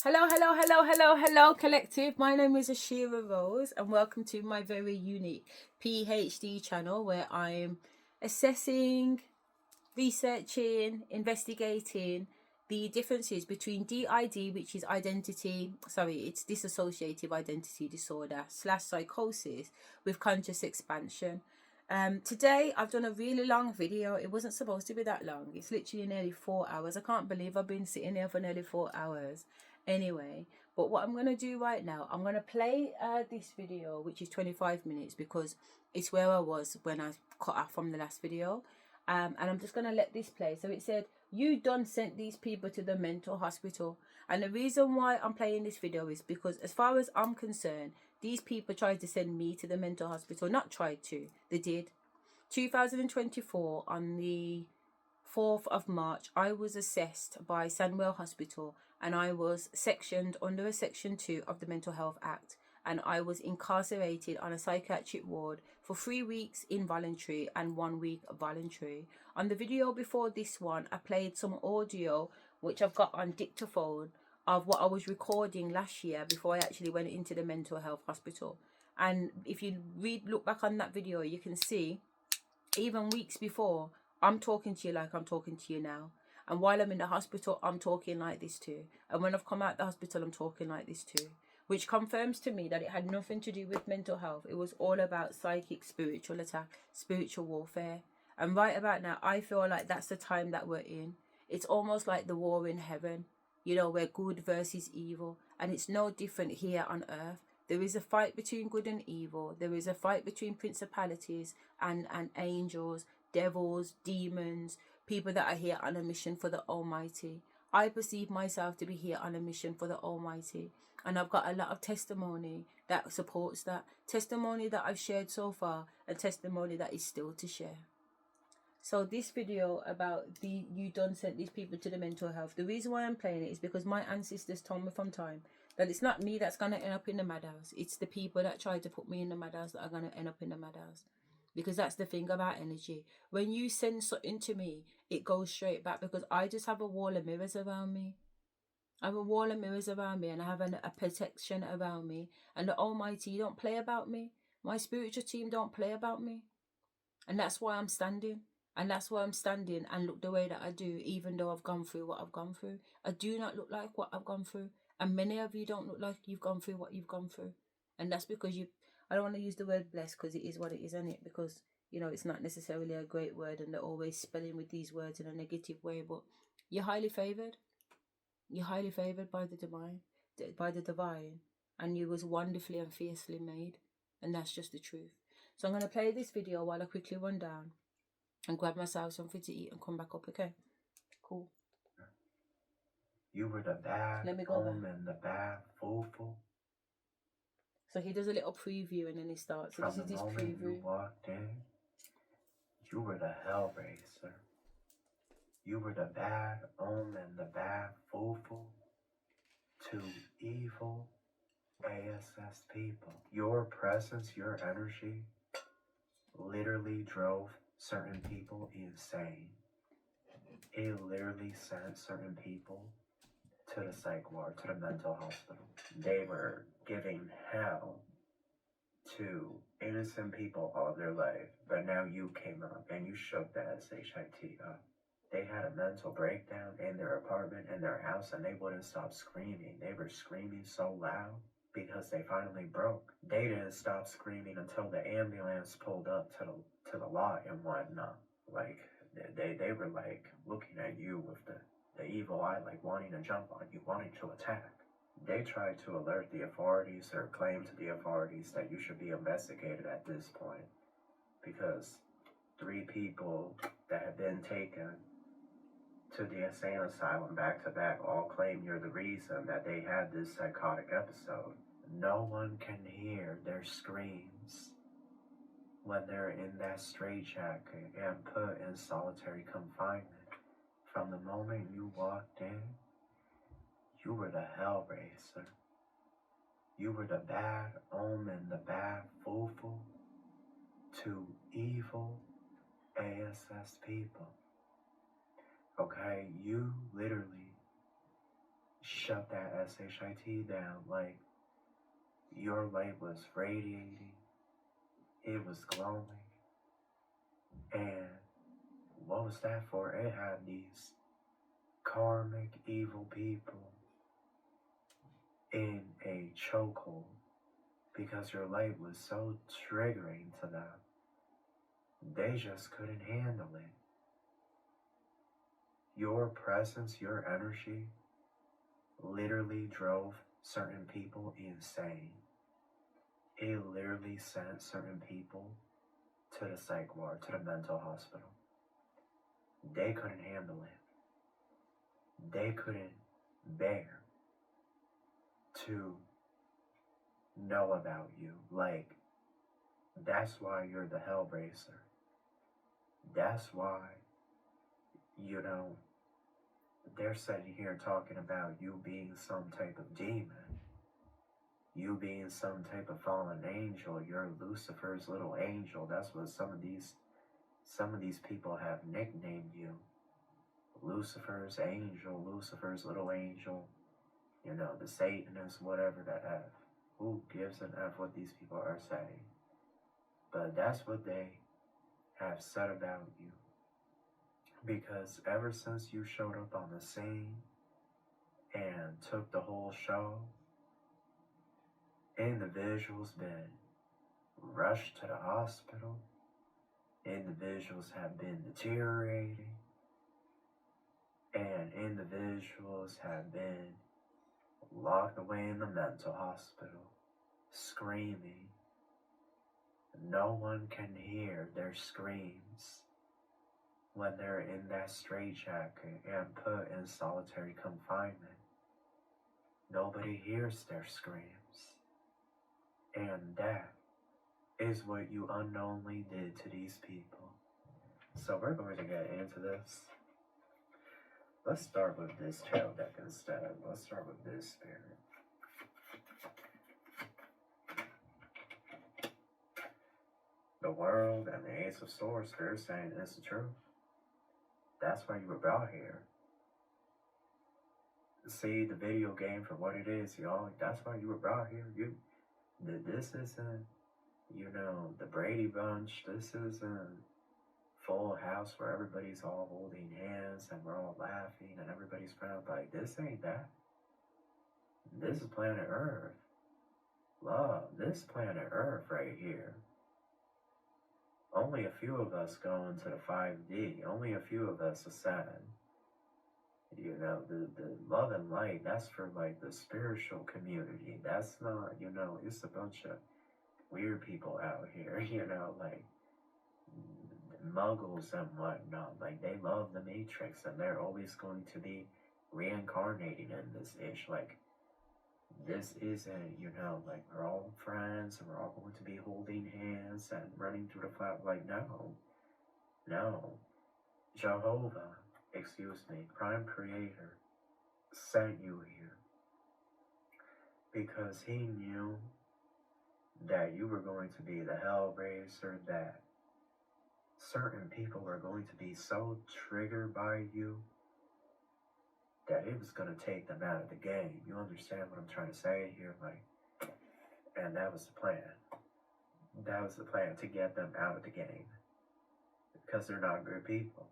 Hello, collective. My name is Asherah Rose, and welcome to my very unique PhD channel where I'm assessing, researching, investigating the differences between DID, which is it's dissociative identity disorder / psychosis with conscious expansion. Today I've done a really long video. It wasn't supposed to be that long. It's literally nearly 4 hours. I can't believe I've been sitting here for nearly 4 hours. Anyway, but what I'm going to do right now, I'm going to play this video, which is 25 minutes, because it's where I was when I cut off from the last video. And I'm just going to let this play. So it said, you done sent these people to the mental hospital. And the reason why I'm playing this video is because, as far as I'm concerned, these people tried to send me to the mental hospital. Not tried to, they did. 2024, on the 4th of March, I was assessed by Sandwell Hospital, and I was sectioned under a Section 2 of the Mental Health Act, and I was incarcerated on a psychiatric ward for 3 weeks involuntary and 1 week voluntary. On the video before this one, I played some audio, which I've got on dictaphone, of what I was recording last year before I actually went into the mental health hospital. And if you look back on that video, you can see, even weeks before, I'm talking to you like I'm talking to you now. And while I'm in the hospital, I'm talking like this too. And when I've come out the hospital, I'm talking like this too. Which confirms to me that it had nothing to do with mental health. It was all about psychic, spiritual attack, spiritual warfare. And right about now, I feel like that's the time that we're in. It's almost like the war in heaven, you know, where good versus evil. And it's no different here on earth. There is a fight between good and evil. There is a fight between principalities and angels, devils, demons, people that are here on a mission for the Almighty. I perceive myself to be here on a mission for the Almighty. And I've got a lot of testimony that supports that. Testimony that I've shared so far, and testimony that is still to share. So this video about you done sent these people to the mental health. The reason why I'm playing it is because my ancestors told me from time that it's not me that's going to end up in the madhouse. It's the people that tried to put me in the madhouse that are going to end up in the madhouse. Because that's the thing about energy. When you send something to me, it goes straight back, because I just have a wall of mirrors around me. I have a wall of mirrors around me, and I have a protection around me. And the Almighty don't play about me. My spiritual team don't play about me. And that's why I'm standing. And that's why I'm standing and look the way that I do, even though I've gone through what I've gone through. I do not look like what I've gone through. And many of you don't look like you've gone through what you've gone through. And that's because I don't want to use the word blessed, because it is what it is, isn't it? Because, you know, it's not necessarily a great word, and they're always spelling with these words in a negative way. But you're highly favoured. You're highly favoured by the divine. And you was wonderfully and fiercely made. And that's just the truth. So I'm going to play this video while I quickly run down and grab myself something to eat and come back up, okay? Cool. You were the bad Let me go and the bad fool. So he does a little preview and then he starts. So From this is the his moment preview. you walked in, you were the hellraiser. You were the bad and the bad fool to evil ASS people. Your presence, your energy literally drove certain people insane. It literally sent certain people to the psych ward, to the mental hospital. They were giving hell to innocent people all their life, but now you came up and you shook the SHIT up. They had a mental breakdown in their apartment, in their house, and they wouldn't stop screaming. They were screaming so loud because they finally broke. They didn't stop screaming until the ambulance pulled up to the lot and whatnot. Like, they were like looking at you with the evil eye, like wanting to jump on you, wanting to attack. They tried to alert the authorities or claim to the authorities that you should be investigated at this point, because 3 people that have been taken to the insane asylum back to back all claim you're the reason that they had this psychotic episode. No one can hear their screams when they're in that straitjacket and put in solitary confinement. From the moment you walked in, you were the hellraiser. You were the bad omen, the bad fool to evil ASS people. Okay, you literally shut that SHIT down. Like, your light was radiating, it was glowing, and what was that for? It had these karmic evil people in a chokehold because your light was so triggering to them. They just couldn't handle it. Your presence, your energy, literally drove certain people insane. It literally sent certain people to the psych ward, to the mental hospital. They couldn't handle it. They couldn't bear to know about you. Like, that's why you're the Hellraiser. That's why, you know, they're sitting here talking about you being some type of demon. You being some type of fallen angel. You're Lucifer's little angel. That's what some of these people have nicknamed you. Lucifer's angel, Lucifer's little angel. You know, the Satanists, whatever the F. Who gives an F what these people are saying? But that's what they have said about you. Because ever since you showed up on the scene and took the whole show, individuals been rushed to the hospital, individuals have been deteriorating, and individuals have been locked away in the mental hospital, screaming. No one can hear their screams when they're in that straitjacket and put in solitary confinement. Nobody hears their screams. And that is what you unknowingly did to these people. So we're going to get into this. Let's start with this tarot deck instead. Let's start with this spirit. The world and the Ace of Swords, Spirit saying it's the truth. That's why you were brought here. See the video game for what it is, y'all. That's why you were brought here. This isn't, you know, the Brady Bunch. This isn't Full House where everybody's all holding hands and we're all laughing and everybody's proud. Like, this ain't that. This is planet Earth. Love, this planet Earth right here. Only a few of us go into the 5D. Only a few of us ascend. You know, the love and light, that's for like the spiritual community. That's not, you know, it's a bunch of weird people out here, you know, like muggles and whatnot. Like, they love the Matrix and they're always going to be reincarnating in this ish. Like, this isn't, you know, like we're all friends and we're all going to be holding hands and running through the flat. Like, no. Jehovah, Prime Creator, sent you here because he knew that you were going to be the Hellraiser, that certain people were going to be so triggered by you that it was going to take them out of the game. You understand what I'm trying to say here? Like, and that was the plan. That was the plan, to get them out of the game. Because they're not good people.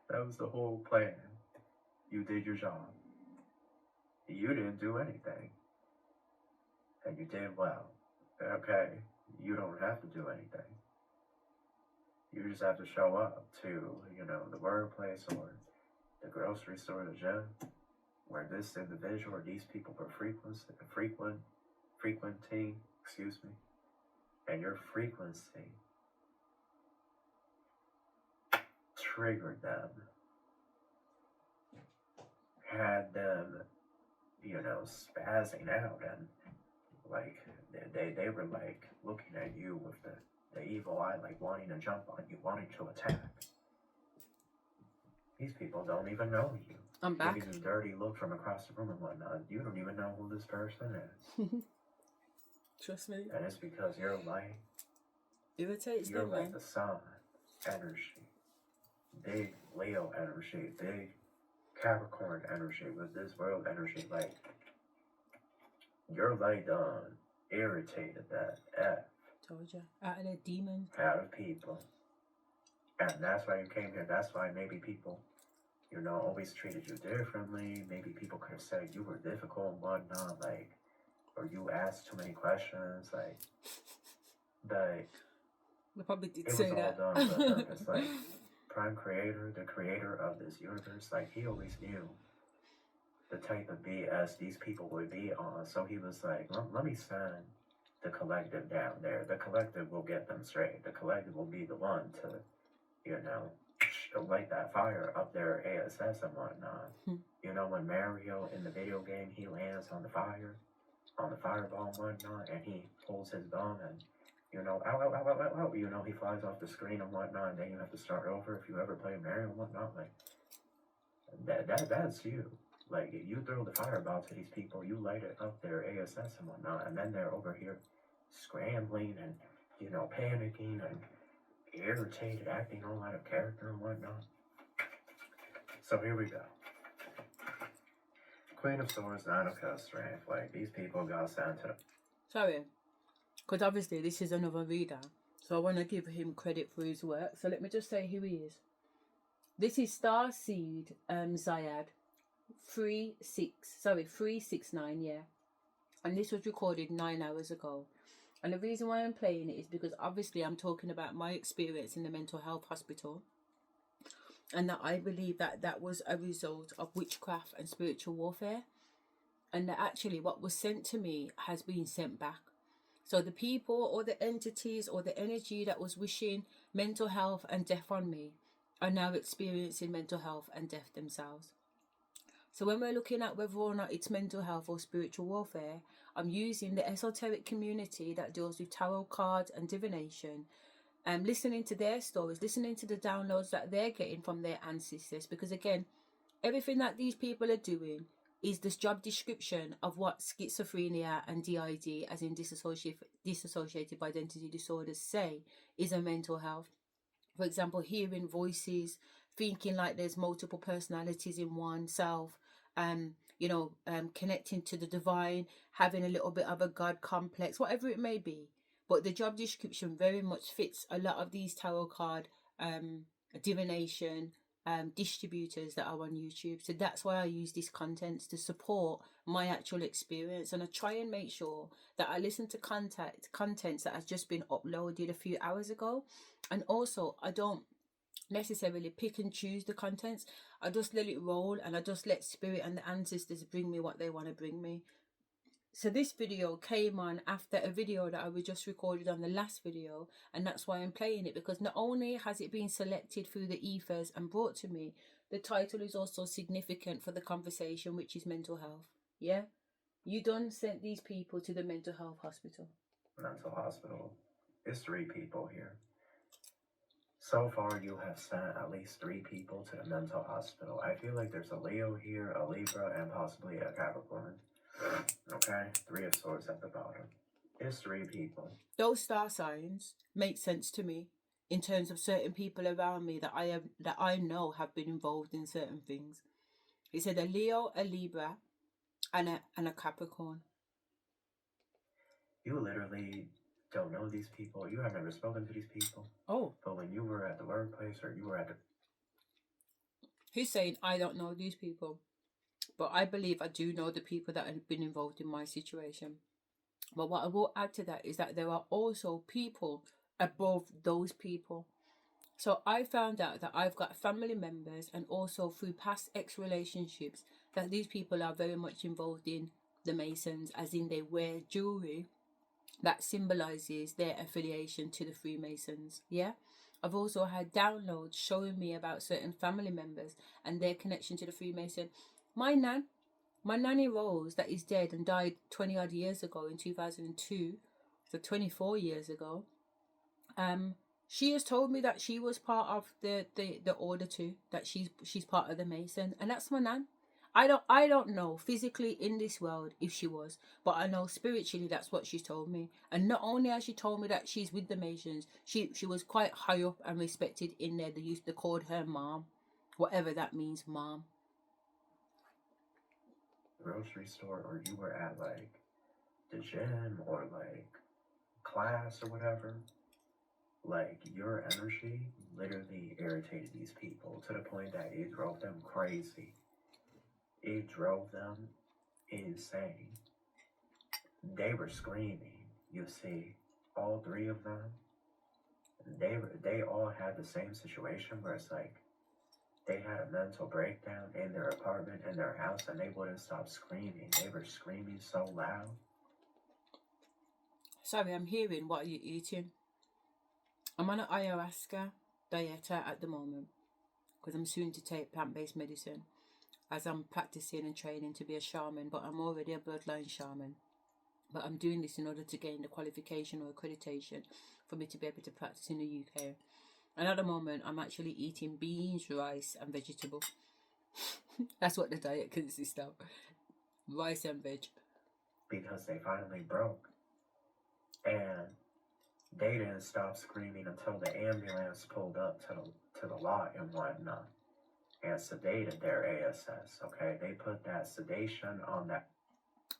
That was the whole plan. You did your job. You didn't do anything. And you did well. Okay, you don't have to do anything. You just have to show up to, you know, the workplace or the grocery store, the gym, where this individual or these people were frequenting, and your frequency triggered them, had them, you know, spazzing out, and like they were like looking at you with the evil eye, like wanting to jump on you, wanting to attack. These people don't even know you. I'm back. Giving you a dirty look from across the room and whatnot. You don't even know who this person is. Trust me. And it's because you're like, Irritates you're them, like man. the sun energy. Big Leo energy. Big Capricorn energy with this world energy, like you're like irritated that F Told you. Out of the demons. out of people. And that's why you came here. That's why maybe people, you know, always treated you differently. Maybe people could have said you were difficult and whatnot, like, or you asked too many questions, like, but We probably did it say was all that. done with him. It's like Prime Creator, the creator of this universe, like he always knew the type of BS these people would be on. So he was like, let me send the collective down there. The collective will get them straight. The collective will be the one to, you know, light that fire up their ASS and whatnot. You know, when Mario in the video game, he lands on the fireball and whatnot, and he pulls his gun and, you know, ow, ow, ow, ow, ow, ow, you know, he flies off the screen and whatnot, and then you have to start over if you ever play Mario and whatnot, like, that's you. Like, you throw the fireball to these people, you light it up their ASS and whatnot, and then they're over here scrambling and, you know, panicking and irritated, acting all out of character and whatnot. So here we go. Queen of Swords, Nine of Cups, Strength. Like, these people got sent to... Sorry. Because obviously this is another reader. So I want to give him credit for his work. So let me just say who he is. This is Starseed Zayad. 369, yeah. And this was recorded 9 hours ago. And the reason why I'm playing it is because obviously I'm talking about my experience in the mental health hospital. And that I believe that that was a result of witchcraft and spiritual warfare. And that actually what was sent to me has been sent back. So the people or the entities or the energy that was wishing mental health and death on me are now experiencing mental health and death themselves. So when we're looking at whether or not it's mental health or spiritual warfare, I'm using the esoteric community that deals with tarot cards and divination, and listening to their stories, listening to the downloads that they're getting from their ancestors. Because again, everything that these people are doing is this job description of what schizophrenia and DID, as in dissociative identity disorders, say is a mental health. For example, hearing voices, thinking like there's multiple personalities in oneself, connecting to the divine, having a little bit of a God complex, whatever it may be. But the job description very much fits a lot of these tarot card divination distributors that are on YouTube. So that's why I use these contents to support my actual experience, and I try and make sure that I listen to contents that has just been uploaded a few hours ago. And also I don't necessarily pick and choose the contents. I just let it roll, and I just let spirit and the ancestors bring me what they want to bring me. So this video came on after a video that I was just recorded on the last video, and that's why I'm playing it, because not only has it been selected through the ethers and brought to me, the title is also significant for the conversation, which is mental health. Yeah, you done sent these people to the mental health hospital. Mental hospital. It's 3 people here. So far, you have sent at least 3 people to the mental hospital. I feel like there's a Leo here, a Libra, and possibly a Capricorn. Okay? 3 of Swords at the bottom. It's 3 people. Those star signs make sense to me in terms of certain people around me that I know have been involved in certain things. He said a Leo, a Libra, and a Capricorn. You literally don't know these people. You have never spoken to these people. Oh. But when you were at the workplace or you were at the... He's saying I don't know these people. But I believe I do know the people that have been involved in my situation. But what I will add to that is that there are also people above those people. So I found out that I've got family members, and also through past ex-relationships, that these people are very much involved in the Masons, as in they wear jewelry that symbolizes their affiliation to the Freemasons. Yeah. I've also had downloads showing me about certain family members and their connection to the Freemason. My nanny Rose, that is dead and died 20 odd years ago in 2002, so 24 years ago, she has told me that she was part of the order too, that she's part of the Mason, and that's my nan. I don't know physically in this world if she was, but I know spiritually that's what she's told me. And not only has she told me that she's with the Masons, she was quite high up and respected in there. They called her mom, whatever that means, mom. grocery store or you were at like the gym or like class or whatever, like your energy literally irritated these people to the point that it drove them crazy. It drove them insane. They were screaming. You see, all three of them, they all had the same situation where it's like they had a mental breakdown in their apartment, in their house, and they wouldn't stop screaming. They were screaming so loud. Sorry, I'm hearing what you're eating. I'm on an ayahuasca diet at the moment because I'm soon to take plant-based medicine as I'm practicing and training to be a shaman, but I'm already a bloodline shaman. But I'm doing this in order to gain the qualification or accreditation for me to be able to practice in the UK. And at the moment, I'm actually eating beans, rice, and vegetables. That's what the diet consists of. Rice and veg. Because they finally broke. And they didn't stop screaming until the ambulance pulled up to the lot and whatnot and sedated their ASS, okay? They put that sedation on that.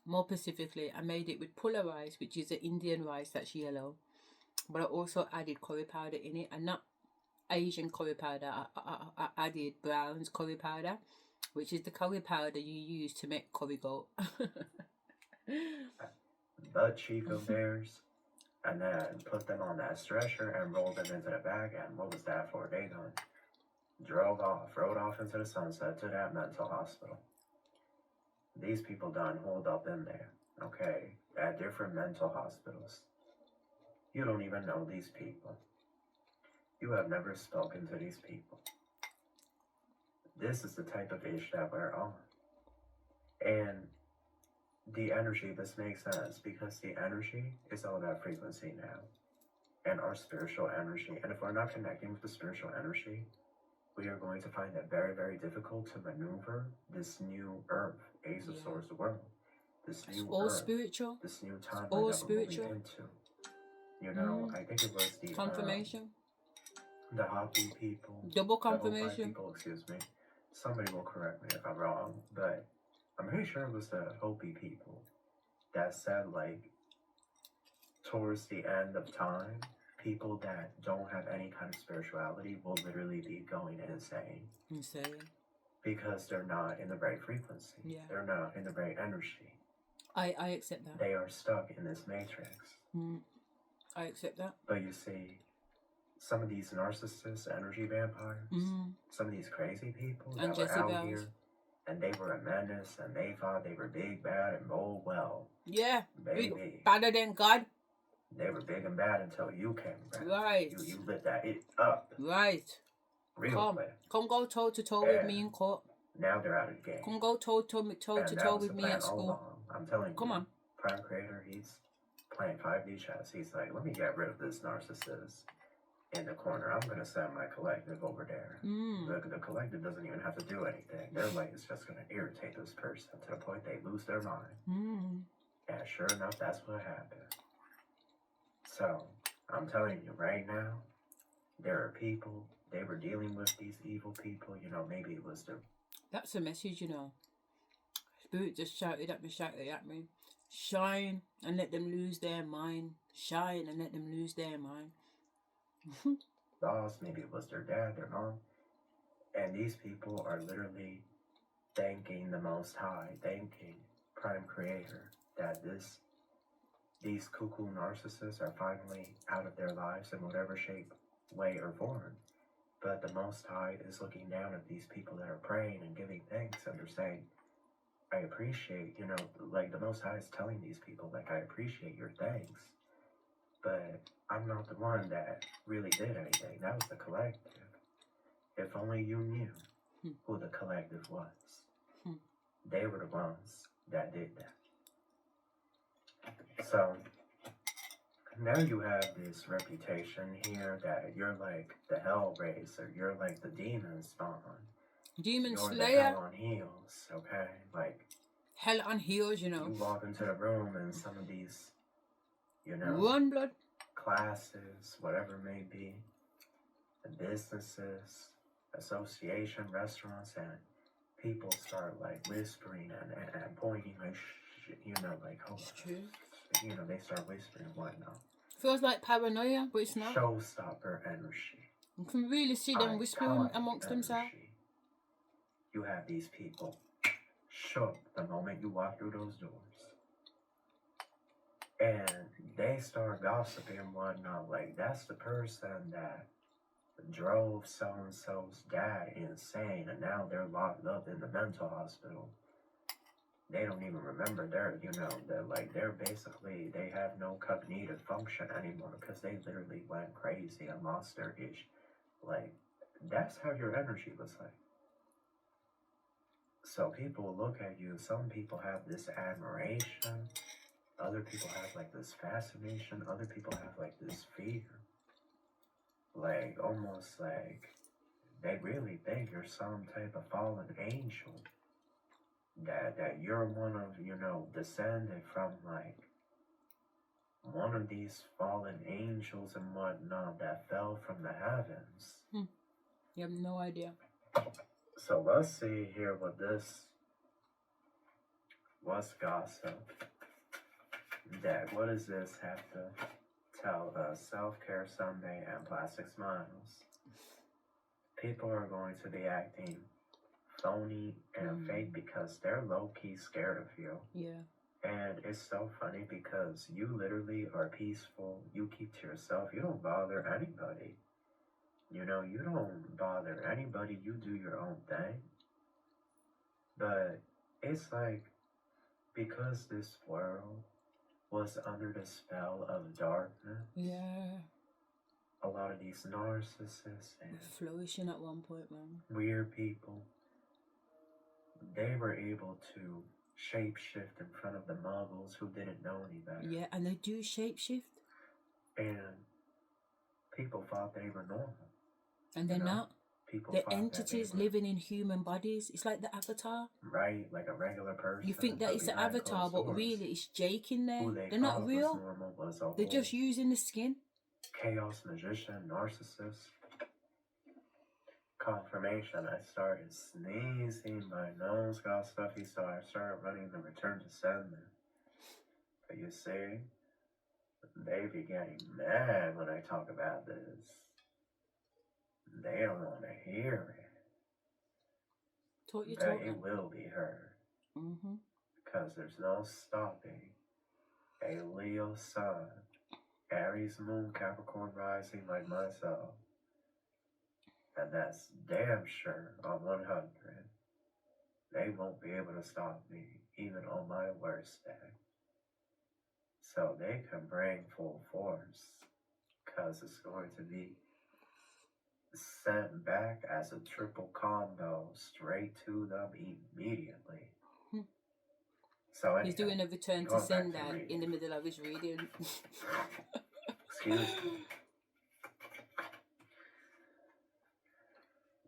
More specifically, I made it with pulla rice, which is an Indian rice that's yellow. But I also added curry powder in it, and not Asian curry powder. I added Brown's curry powder, which is the curry powder you use to make curry goat. Butt Chico bears, and then put them on that stretcher and rolled them into the bag. And what was that for? They done rode off into the sunset to that mental hospital. These people done holed up in there, okay, at different mental hospitals. You don't even know these people. You have never spoken to these people. This is the type of ish that we're on. And the energy, this makes sense because the energy is all that frequency now. And our spiritual energy. And if we're not connecting with the spiritual energy, we are going to find it very, very difficult to maneuver this new earth, Ace of Swords world. This new all earth, spiritual. this new time all that spiritual. we're moving into. You know, I think it was the confirmation. The Hopi people. Double confirmation. The people, excuse me. Somebody will correct me if I'm wrong, but I'm pretty sure it was the Hopi people that said, like, towards the end of time, people that don't have any kind of spirituality will literally be going insane. Insane. Because they're not in the right frequency. Yeah. They're not in the right energy. I accept that. They are stuck in this matrix. I accept that. But you see, some of these narcissists, energy vampires, some of these crazy people that were out here, and they were a menace, and they thought they were big, bad, and bold. Well, yeah, baby, better than God. They were big and bad until you came back. Right. You lit that it up. Right. Real quick. Come go toe to toe with me in court. Now they're out of the game. Come go toe to toe with me at school. I'm telling you. Come on. Prime Creator, he's playing 5D chess. He's like, let me get rid of this narcissist in the corner. I'm gonna send my collective over there. The collective doesn't even have to do anything. They're like, it's just gonna irritate this person to the point they lose their mind. And sure enough, that's what happened. So, I'm telling you right now, there are people, they were dealing with these evil people, you know, maybe it was the... That's a message, you know. Spirit just shouted at me. Shine and let them lose their mind. Shine and let them lose their mind. Boss, maybe it was their dad, their mom. And these people are literally thanking the Most High, thanking Prime Creator, that these cuckoo narcissists are finally out of their lives in whatever shape, way, or form. But the Most High is looking down at these people that are praying and giving thanks, and they're saying, I appreciate, you know, like the Most High is telling these people, like, I appreciate your thanks, but I'm not the one that really did anything. That was the collective. If only you knew who the collective was. They were the ones that did that. So, now you have this reputation here that you're like the Hellraiser, you're like the demon spawn. Demon you're Slayer. The hell on heels, okay? Like, hell on heels, you know. You walk into the room and some of these, you know, Run blood. Classes, whatever it may be, the businesses, association, restaurants, and people start like whispering and pointing like, you know, like, hold It's on. true. You know, they start whispering and whatnot. Feels like paranoia, but it's not. Showstopper energy. You can really see them whispering Iconic amongst themselves. energy. You have these people shook the moment you walk through those doors. And they start gossiping and whatnot. Like, that's the person that drove so-and-so's dad insane, and now they're locked up in the mental hospital. They don't even remember they're basically, they have no cognitive function anymore because they literally went crazy and lost their ish. Like, that's how your energy was like. So people look at you, some people have this admiration, other people have like this fascination, other people have like this fear. Like, almost like they really think you're some type of fallen angel. That you're one of, you know, descended from like one of these fallen angels and whatnot that fell from the heavens. You have no idea. So let's see here what's gossip. What does this have to tell us? Self-care Sunday and plastic smiles. People are going to be acting phony and fake because they're low-key scared of you. Yeah. And it's so funny because you literally are peaceful. You keep to yourself. You don't bother anybody. You know, you don't bother anybody. You do your own thing. But it's like, because this world was under the spell of darkness. Yeah. A lot of these narcissists and flourishing at one point, man. Weird people, they were able to shapeshift in front of the muggles who didn't know any better. Yeah, and they do shapeshift. And people thought they were normal. And they're not. People They're entities living in human bodies. It's like the Avatar. Right, like a regular person. You think that it's the Avatar, but really it's Jake in there. They're not real. They're just using the skin. Chaos magician, narcissist. Confirmation, I started sneezing, my nose got stuffy, so I started running the return to sender. But you see, they be getting mad when I talk about this. They don't want to hear it. But it will be heard. Because there's no stopping a Leo sun, Aries moon, Capricorn rising like myself. And that's damn sure on 100. They won't be able to stop me, even on my worst day. So they can bring full force, because it's going to be sent back as a triple combo straight to them immediately. So anyhow, he's doing a return to sender in the middle of his reading. Excuse me.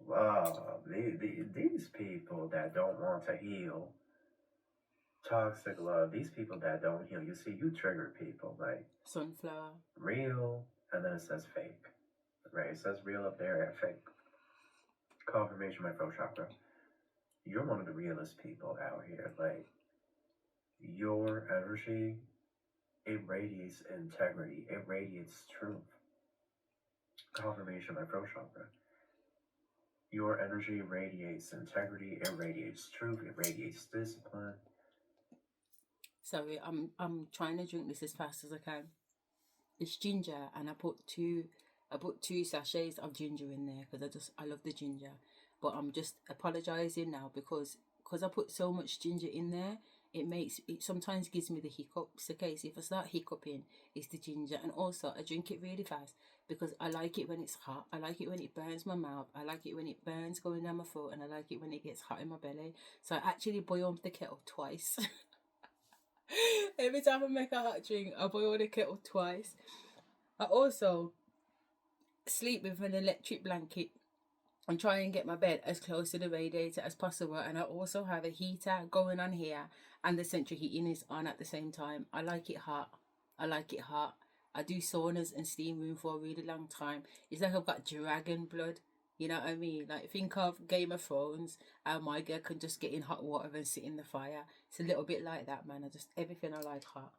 Wow, these people that don't want to heal, toxic love, these people that don't heal, you see, you trigger people like sunflower, real, and then it says fake, right? It says real up there and fake. Confirmation, my throat chakra. You're one of the realest people out here. Like, your energy, it radiates integrity, it radiates truth. Confirmation, my throat chakra. Your energy radiates integrity, it radiates truth, it radiates discipline. Sorry, I'm trying to drink this as fast as I can. It's ginger, and I put two sachets of ginger in there because I love the ginger. But I'm just apologizing now because I put so much ginger in there. It sometimes gives me the hiccups. Okay, so if I start hiccuping, it's the ginger. And also I drink it really fast because I like it when it's hot. I like it when it burns my mouth. I like it when it burns going down my throat, and I like it when it gets hot in my belly. So I actually boil the kettle twice. Every time I make a hot drink, I boil the kettle twice. I also sleep with an electric blanket and try and get my bed as close to the radiator as possible. And I also have a heater going on here, and the central heating is on at the same time. I like it hot. I do saunas and steam room for a really long time. It's like I've got dragon blood. You know what I mean? Like, think of Game of Thrones, how my girl can just get in hot water and sit in the fire. It's a little bit like that, man. Everything I like hot.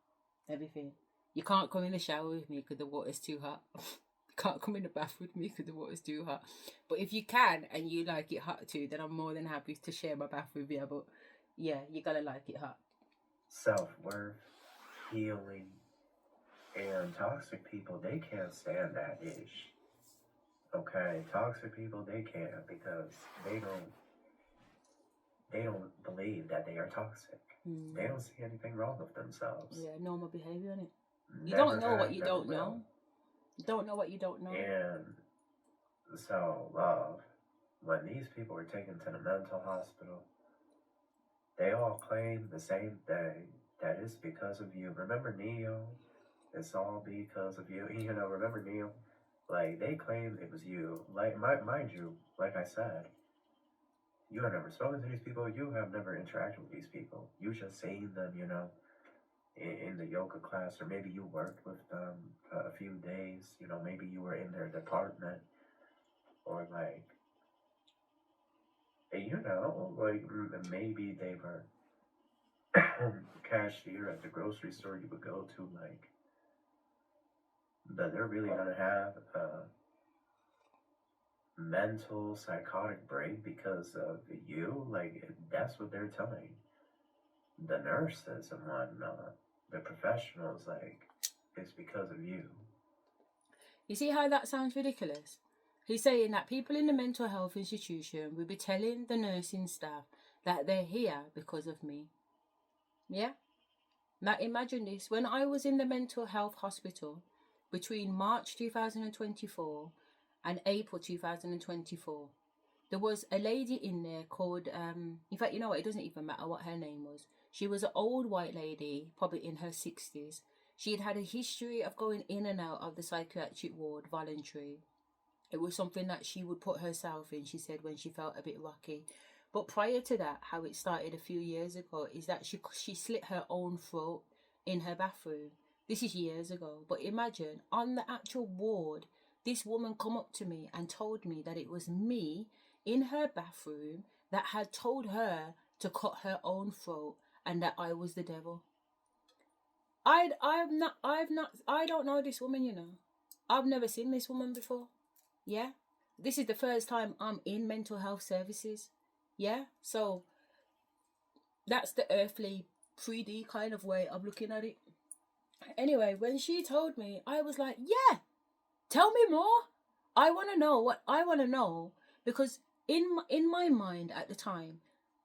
Everything. You can't come in the shower with me because the water's too hot. You can't come in the bath with me because the water's too hot. But if you can and you like it hot too, then I'm more than happy to share my bath with you. But yeah, you gotta like it hot. Self-worth, healing, and toxic people, they can't stand that ish. Okay, toxic people, they can't, because they don't believe that they are toxic. They don't see anything wrong with themselves. Yeah, normal behavior, innit? You Never don't know have, what you never don't will. know. You don't know what you don't know. And so, when these people were taken to the mental hospital, they all claim the same thing, that it's because of you. Remember Neo? It's all because of you. You know, remember Neo? Like, they claimed it was you. Like, mind you, like I said, you have never spoken to these people. You have never interacted with these people. You just seen them, you know, in the yoga class, or maybe you worked with them a few days. You know, maybe you were in their department, or like, you know, like maybe they were cashier at the grocery store you would go to, like, but they're really gonna have a mental psychotic break because of you. Like, that's what they're telling the nurses and whatnot, the professionals, like, it's because of you. You see how that sounds ridiculous? He's saying that people in the mental health institution will be telling the nursing staff that they're here because of me. Yeah? Now imagine this. When I was in the mental health hospital between March 2024 and April 2024, there was a lady in there called, in fact, you know what? It doesn't even matter what her name was. She was an old white lady, probably in her 60s. She had had a history of going in and out of the psychiatric ward voluntary. It was something that she would put herself in, she said, when she felt a bit rocky. But prior to that, how it started a few years ago is that she slit her own throat in her bathroom. This is years ago. But imagine, on the actual ward, this woman come up to me and told me that it was me in her bathroom that had told her to cut her own throat and that I was the devil. I don't know this woman, you know. I've never seen this woman before. Yeah? This is the first time I'm in mental health services. Yeah? So that's the earthly 3D kind of way of looking at it. Anyway, when she told me, I was like, yeah, tell me more. I want to know what I want to know, because in my mind at the time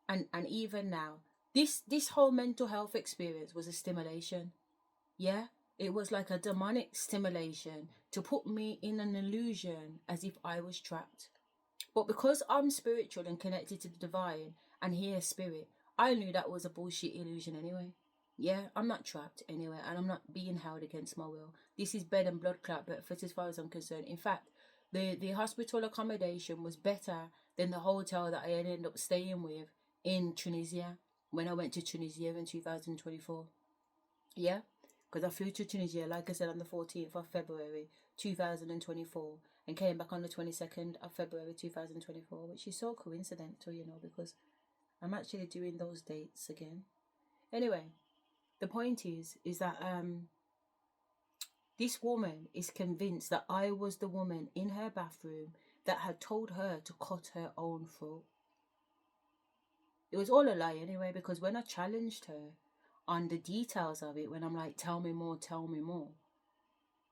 and even now, this whole mental health experience was a stimulation. Yeah? It was like a demonic stimulation to put me in an illusion as if I was trapped. But because I'm spiritual and connected to the divine and hear spirit, I knew that was a bullshit illusion anyway. Yeah, I'm not trapped anyway, and I'm not being held against my will. This is bed and blood clot, but as far as I'm concerned, in fact, the hospital accommodation was better than the hotel that I ended up staying with in Tunisia when I went to Tunisia in 2024. Yeah, because I flew to Tunisia, like I said, on the 14th of February 2024 and came back on the 22nd of February 2024, which is so coincidental, you know, because I'm actually doing those dates again. Anyway, the point is that this woman is convinced that I was the woman in her bathroom that had told her to cut her own throat. It was all a lie anyway, because when I challenged her on the details of it, when I'm like, tell me more,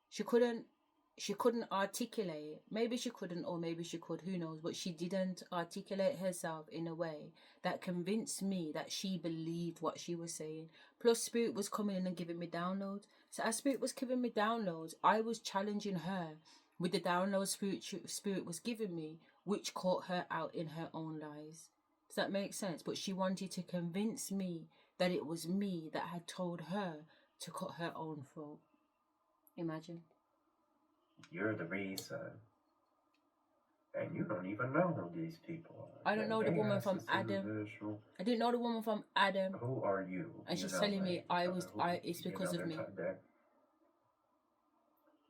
she couldn't articulate. Maybe she couldn't, or maybe she could, who knows, but she didn't articulate herself in a way that convinced me that she believed what she was saying. Plus spirit was coming in and giving me downloads. So as spirit was giving me downloads, I was challenging her with the downloads spirit was giving me, which caught her out in her own lies. Does that make sense? But she wanted to convince me that it was me that had told her to cut her own throat. Imagine. You're the reason. And you don't even know who these people are. I don't know the woman from Adam. I didn't know the woman from Adam. Who are you? And she's telling me it's because of me.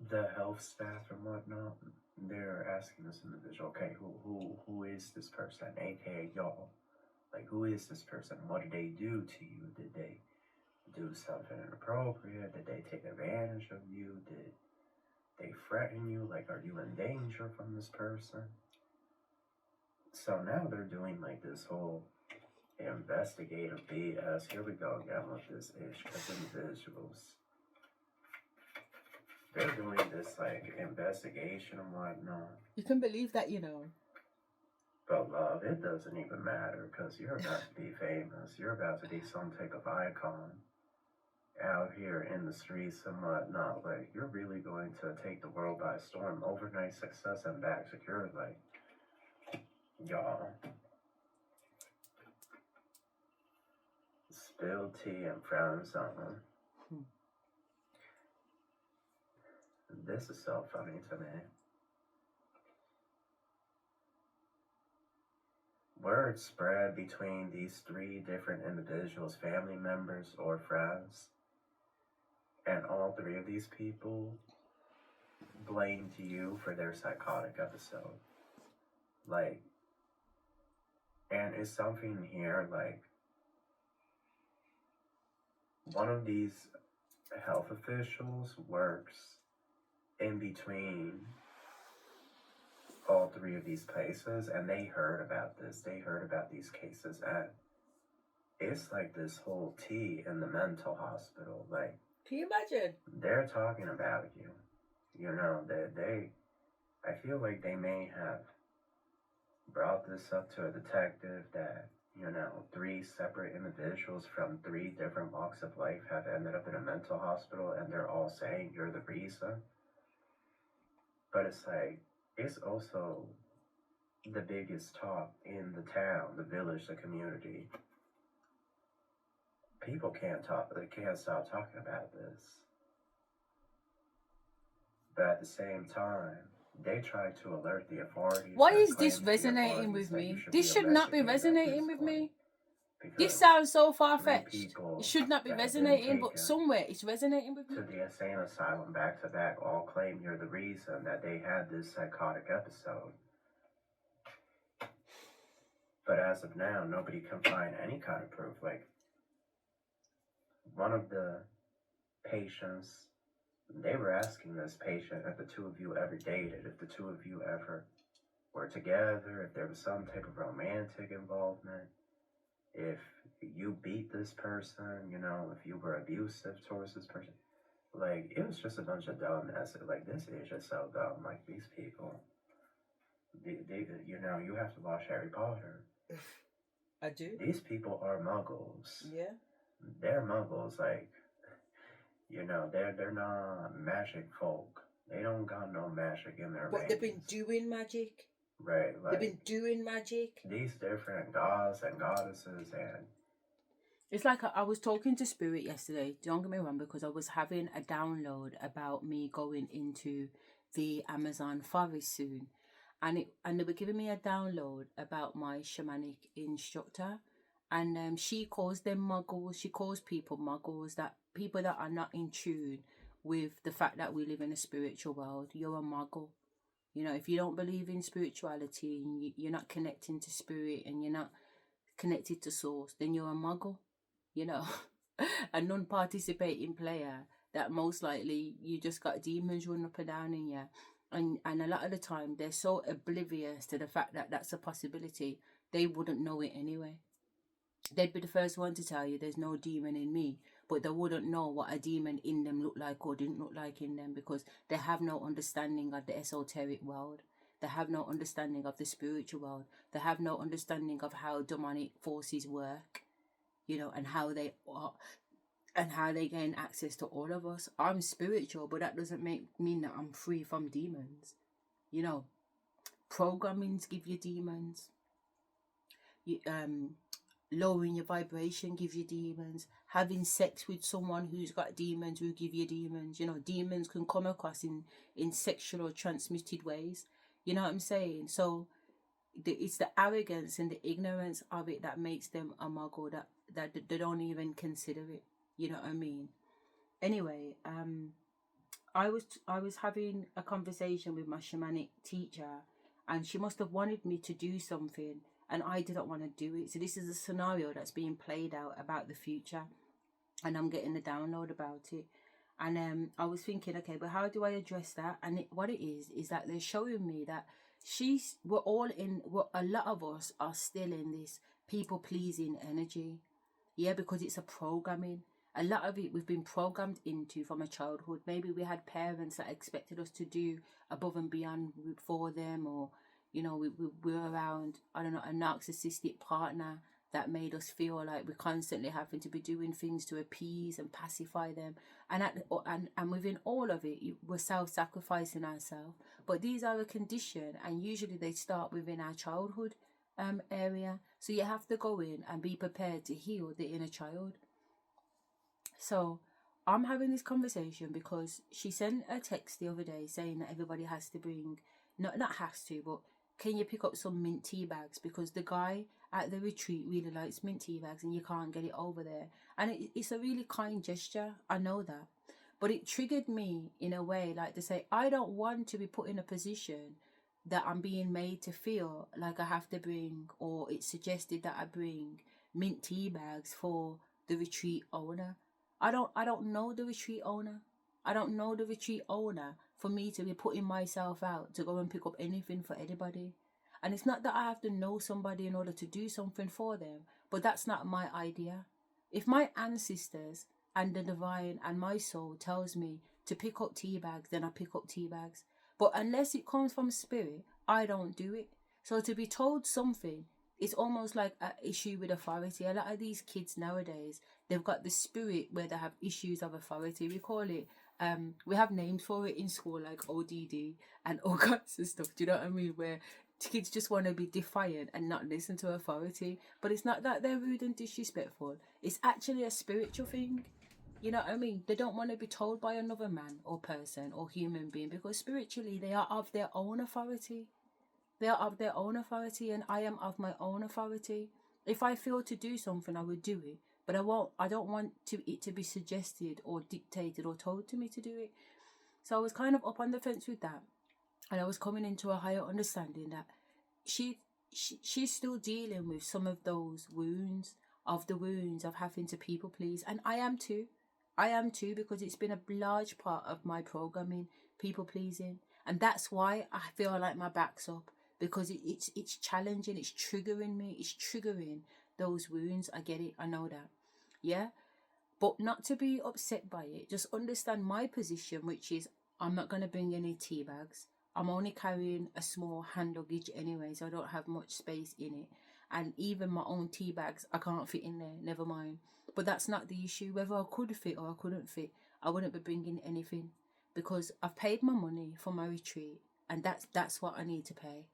The health staff and whatnot, they're asking this individual, okay, who is this person, aka y'all? Like, who is this person? What did they do to you? Did they do something inappropriate? Did they take advantage of you? Did they threaten you? Like, are you in danger from this person? So now they're doing like this whole investigative BS. Here we go again with this ish, because individuals, they're doing this like investigation and whatnot. You can believe that, you know. But love, it doesn't even matter, because you're about to be famous. You're about to be some type of icon out here in the streets and whatnot. Like, you're really going to take the world by storm. Overnight success and back secure. Like, y'all, spill tea and frown something. This is so funny to me. Word spread between these 3 different individuals, family members or friends, and all 3 of these people blamed you for their psychotic episode. Like, and it's something here, like, one of these health officials works in between all 3 of these places, and they heard about this. They heard about these cases, and it's like this whole tea in the mental hospital. Like, can you imagine? They're talking about you. You know, I feel like they may have brought this up to a detective that, you know, 3 separate individuals from 3 different walks of life have ended up in a mental hospital, and they're all saying you're the reason. But it's like, it's also the biggest talk in the town, the village, the community. People can't stop talking about this. But at the same time, they try to alert the authorities. Why is this resonating with me? This should not be resonating with me. This sounds so far-fetched. It should not be resonating, but somewhere it's resonating with me. To the insane asylum back to back all claim you're the reason that they had this psychotic episode. But as of now, nobody can find any kind of proof. Like, one of the patients, they were asking this patient if the 2 of you ever dated, if the 2 of you ever were together, if there was some type of romantic involvement, if you beat this person, you know, if you were abusive towards this person. Like, it was just a bunch of dumbness. Like, this is just so dumb. Like, these people, they you know, you have to watch Harry Potter. I do. These people are muggles. Yeah. They're muggles. Like, you know, they're not magic folk. They don't got no magic in their veins. But they've been doing magic. Right. Like, they've been doing magic. These different gods and goddesses, and it's like I was talking to Spirit yesterday. Don't get me wrong, because I was having a download about me going into the Amazon forest soon. And they were giving me a download about my shamanic instructor. And she calls them muggles. She calls people muggles, that people that are not in tune with the fact that we live in a spiritual world. You're a muggle. You know, if you don't believe in spirituality and you're not connecting to spirit and you're not connected to source, then you're a muggle. You know, a non-participating player that most likely you just got demons running up and down in you. And a lot of the time they're so oblivious to the fact that that's a possibility, they wouldn't know it anyway. They'd be the first one to tell you there's no demon in me, but they wouldn't know what a demon in them looked like or didn't look like in them, because they have no understanding of the esoteric world. They have no understanding of the spiritual world. They have no understanding of how demonic forces work, you know, and how they are, and how they gain access to all of us. I'm spiritual, but that doesn't mean that I'm free from demons. You know, programmings give you demons. Lowering your vibration gives you demons. Having sex with someone who's got demons will give you demons. You know, demons can come across in sexual or transmitted ways. You know what I'm saying? So it's the arrogance and the ignorance of it that makes them a muggle, that they don't even consider it. You know what I mean? Anyway, I was having a conversation with my shamanic teacher, and she must have wanted me to do something, and I didn't want to do it. So this is a scenario that's being played out about the future, and I'm getting a download about it. And I was thinking, okay, but how do I address that? And what it is that they're showing me that we're all in, a lot of us are still in this people pleasing energy. Yeah, because it's a programming. A lot of it we've been programmed into from a childhood. Maybe we had parents that expected us to do above and beyond for them, or we were around, I don't know, a narcissistic partner that made us feel like we're constantly having to be doing things to appease and pacify them. And within all of it, we're self-sacrificing ourselves. But these are a condition, and usually they start within our childhood area. So you have to go in and be prepared to heal the inner child. So I'm having this conversation because she sent a text the other day saying that everybody has to bring, not has to, but can you pick up some mint tea bags, because the guy at the retreat really likes mint tea bags and you can't get it over there. And it's a really kind gesture, I know that. But it triggered me in a way, like to say, I don't want to be put in a position that I'm being made to feel like I have to bring, or it's suggested that I bring mint tea bags for the retreat owner. I don't know the retreat owner. I don't know the retreat owner for me to be putting myself out to go and pick up anything for anybody. And it's not that I have to know somebody in order to do something for them, but that's not my idea. If my ancestors and the divine and my soul tells me to pick up tea bags, then I pick up tea bags. But unless it comes from spirit, I don't do it. So to be told something, it's almost like an issue with authority. A lot of these kids nowadays, they've got the spirit where they have issues of authority. We call it, we have names for it in school, like ODD and all kinds of stuff. Do you know what I mean? Where kids just want to be defiant and not listen to authority. But it's not that they're rude and disrespectful. It's actually a spiritual thing. You know what I mean? They don't want to be told by another man or person or human being, because spiritually they are of their own authority. They are of their own authority, and I am of my own authority. If I feel to do something, I would do it. But I don't want it to be suggested or dictated or told to me to do it. So I was kind of up on the fence with that. And I was coming into a higher understanding that she's still dealing with some of those wounds of having to people please. And I am too. Because it's been a large part of my programming, people pleasing. And that's why I feel like my back's up, because it's challenging, it's triggering me, it's triggering those wounds. I get it, I know that. Yeah? But not to be upset by it. Just understand my position, which is I'm not going to bring any tea bags. I'm only carrying a small hand luggage anyway, so I don't have much space in it. And even my own tea bags, I can't fit in there, never mind. But that's not the issue. Whether I could fit or I couldn't fit, I wouldn't be bringing anything, because I've paid my money for my retreat, and that's what I need to pay.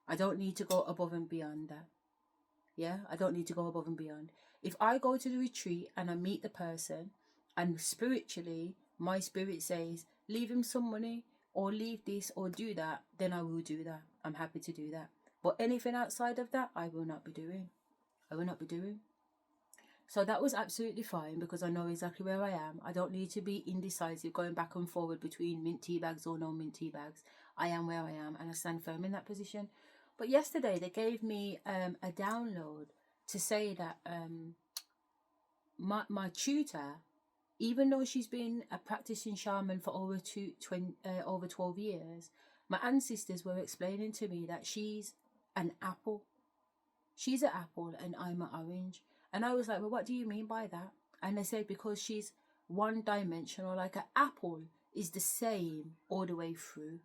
I don't need to go above and beyond that. Yeah, I don't need to go above and beyond. If I go to the retreat and I meet the person, and spiritually my spirit says leave him some money or leave this or do that, then I will do that. I'm happy to do that. But anything outside of that, I will not be doing. So that was absolutely fine, because I know exactly where I am. I don't need to be indecisive, going back and forward between mint tea bags or no mint tea bags. I am where I am, and I stand firm in that position. But yesterday they gave me a download to say that my tutor, even though she's been a practicing shaman for over 12 years, my ancestors were explaining to me that she's an apple. She's an apple and I'm an orange. And I was like, well, what do you mean by that? And they said because she's one-dimensional, like an apple is the same all the way through.